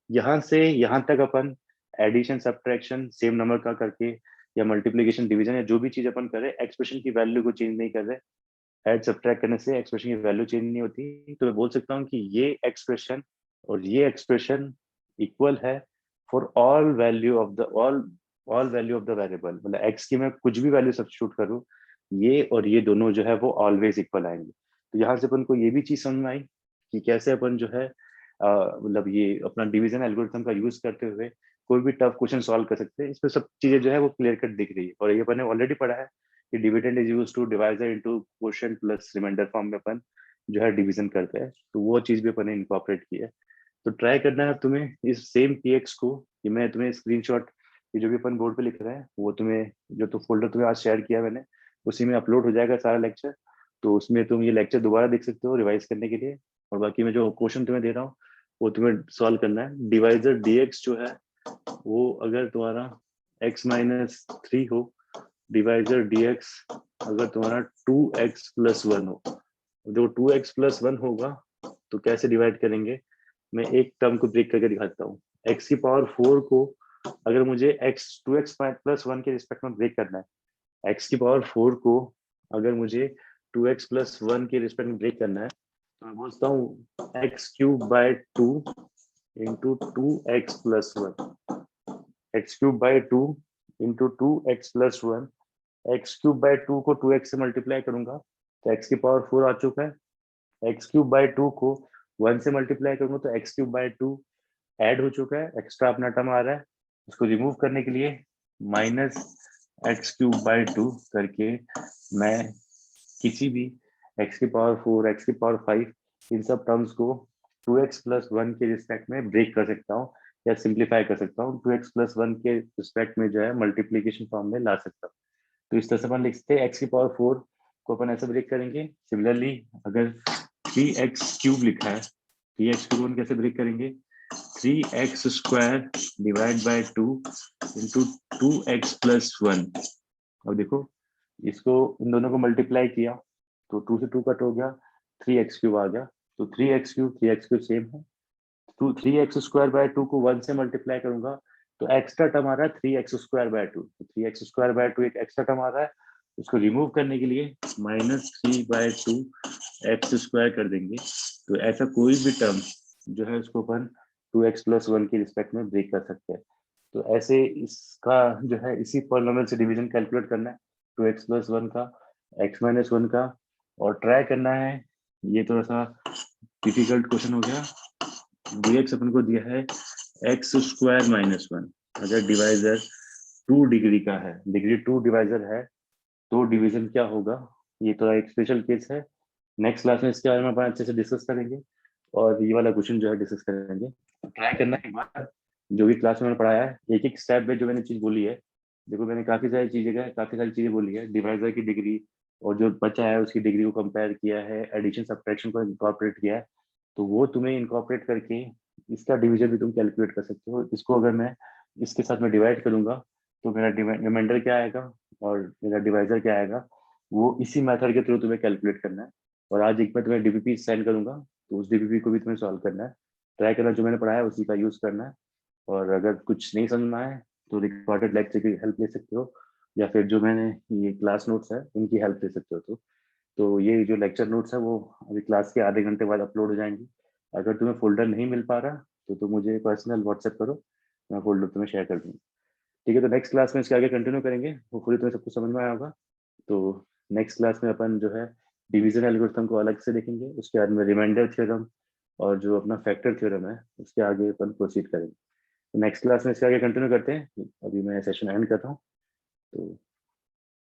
यहाँ से यहाँ तक अपन एडिशन सब्ट्रैक्शन सेम नंबर का करके या मल्टीप्लिकेशन डिवीजन या जो भी चीज अपन करें, एक्सप्रेशन की वैल्यू को चेंज नहीं कर रहे, ऐड सब्ट्रैक्ट करने से एक्सप्रेशन की वैल्यू चेंज नहीं होती। तो मैं बोल सकता हूँ कि ये एक्सप्रेशन और ये एक्सप्रेशन इक्वल है for all value of the variable, मतलब एक्स की मैं कुछ भी वैल्यू सब्स्टिट्यूट करूँ, ये और ये दोनों जो है वो ऑलवेज इक्वल आएंगे। तो यहाँ से अपन को ये भी चीज समझ में आई कि कैसे अपन जो है मतलब ये अपना डिवीजन एल्गोरिथम का यूज करते हुए कोई भी टफ क्वेश्चन सॉल्व कर सकते हैं। इसमें सब चीजें जो है वो क्लियर कट दिख रही है, और ये अपन ने ऑलरेडी पढ़ा है कि dividend is used to divisor into quotient plus remainder form में अपन जो है डिवीजन करते हैं, तो वो चीज भी अपन ने इनकॉर्पोरेट की है। तो ट्राई करना है तुम्हें इस सेम px को, कि मैं तुम्हें स्क्रीनशॉट, ये जो भी अपन बोर्ड पे लिख रहे हैं वो तुम्हें, जो तो फोल्डर तुम्हें आज शेयर किया मैंने, उसी में अपलोड हो जाएगा सारा लेक्चर। तो उसमें तुम ये लेक्चर दोबारा देख सकते हो रिवाइज करने के लिए। और बाकी मैं जो क्वेश्चन तुम्हें दे रहा हूँ वो तुम्हें सॉल्व करना है। डिवाइजर dx जो है वो अगर तुम्हारा x-3 हो, डिवाइजर dx अगर तुम्हारा 2x+1 हो, जो 2x+1 होगा तो कैसे डिवाइड करेंगे, मैं एक टर्म को ब्रेक करके दिखाता हूँ। x की पावर 4 को अगर मुझे x 2x+1 के रिस्पेक्ट में ब्रेक करना है, x की पावर 4 को अगर मुझे 2x+1 के रिस्पेक्ट में ब्रेक करना है, तो मैं बोलता हूँ x³/2 into 2x+1, x³/2 into 2x+1, x³/2 को 2x से मल्टीप्लाई करूंगा तो x की पावर 4 आ चुका है। x³/2 को 1 से मल्टीप्लाई करूंगा तो x³/2 ऐड हो चुका है, एक्स्ट्रा अपना टर्म आ रहा है। उसको रिमूव करने के लिए -x³/2 करके मैं किसी भी x की पावर 4, x की पावर 5, इन सब टर्म्स को 2x+1 के रिस्पेक्ट में ब्रेक कर सकता हूँ या सिंप्लीफाई कर सकता हूँ, 2x+1 के रिस्पेक्ट में जो है मल्टीप्लीकेशन फॉर्म में ला सकता हूँ। तो इस तरह से अपन लिख सकते हैं x की पावर 4 को अपन ऐसे ब्रेक करेंगे। सिमिलरली अगर 3x³ लिखा है, 3x³ कैसे ब्रेक करेंगे, 3x² divide by 2 into 2x+1। अब देखो इसको इन दोनों को मल्टीप्लाई किया तो 2 से 2 कट हो गया, 3x³ आ गया। तो 3x³ सेम है। 3x²/2 को 1 से मल्टीप्लाई करूंगा तो एक्स्ट्रा टर्म आ रहा है 3x²/2, तो 3x²/2 एक एक्स्ट्रा टर्म आ रहा है। उसको रिमूव करने के लिए -3/2 x² कर देंगे। तो ऐसा कोई भी टर्म जो है उसको अपन 2x+1 के रिस्पेक्ट में ब्रेक कर सकते हैं। तो ऐसे इसका जो है इसी पॉलिनोमियल से डिवीजन कैलकुलेट करना है 2x+1 का, x-1 का, और ट्राई करना है। ये थोड़ा सा डिफिकल्ट क्वेश्चन हो गया। dx अपन को दिया है x²-1, अगर डिवाइजर 2 डिग्री का है, डिग्री 2 डिवाइजर है तो डिवीजन क्या होगा, ये थोड़ा एक स्पेशल केस है। नेक्स्ट क्लास में इसके बारे में अपन अच्छे से डिस्कस करेंगे और ये वाला क्वेश्चन जो है डिस्कस करेंगे। ट्राई करना एक बार, जो भी क्लास में मैंने पढ़ाया है एक एक स्टेप में जो मैंने चीज बोली है, देखो मैंने काफी सारी चीजें बोली है, डिवाइजर की डिग्री और जो बचा है उसकी डिग्री को कंपेयर किया है, एडिशन सब्ट्रैक्शन को इनकॉर्पोरेट किया है। तो वो तुम्हें इनकॉर्पोरेट करके इसका डिवीजन भी तुम कैलकुलेट कर सकते हो। इसको अगर मैं इसके साथ में डिवाइड करूंगा तो मेरा रिमाइंडर क्या आएगा और मेरा डिवाइजर क्या आएगा, वो इसी मेथड के थ्रू तुम्हें कैलकुलेट करना है। और आज एक मैं तुम्हें डीबीपी सेंड करूंगा तो उस डीबीपी को भी तुम्हें सॉल्व करना है। ट्राई करना, जो मैंने पढ़ाया उसी का यूज करना है। और अगर कुछ नहीं समझ में आए तो रिकॉर्डेड लेक्चर की हेल्प ले सकते हो, या फिर जो मैंने ये क्लास नोट्स है उनकी हेल्प ले सकते हो। तो ये जो लेक्चर नोट्स है वो अभी क्लास के आधे घंटे बाद अपलोड हो जाएंगे। अगर तुम्हें फोल्डर नहीं मिल पा रहा तो तुम मुझे पर्सनल व्हाट्सएप करो, मैं फोल्डर तुम्हें शेयर कर दूंगा। ठीक है, तो नेक्स्ट क्लास में इसके आगे कंटिन्यू करेंगे, वो पूरी तुम्हें सब कुछ समझ में आया होगा। तो नेक्स्ट क्लास में अपन जो है डिवीजन एल्गोरिथम को अलग से देखेंगे, उसके बाद में रिमाइंडर थ्योरम और जो अपना फैक्टर थ्योरम है उसके आगे अपन प्रोसीड करेंगे। तो नेक्स्ट क्लास में इसके आगे कंटिन्यू करते हैं। अभी मैं सेशन एंड करता हूँ। तो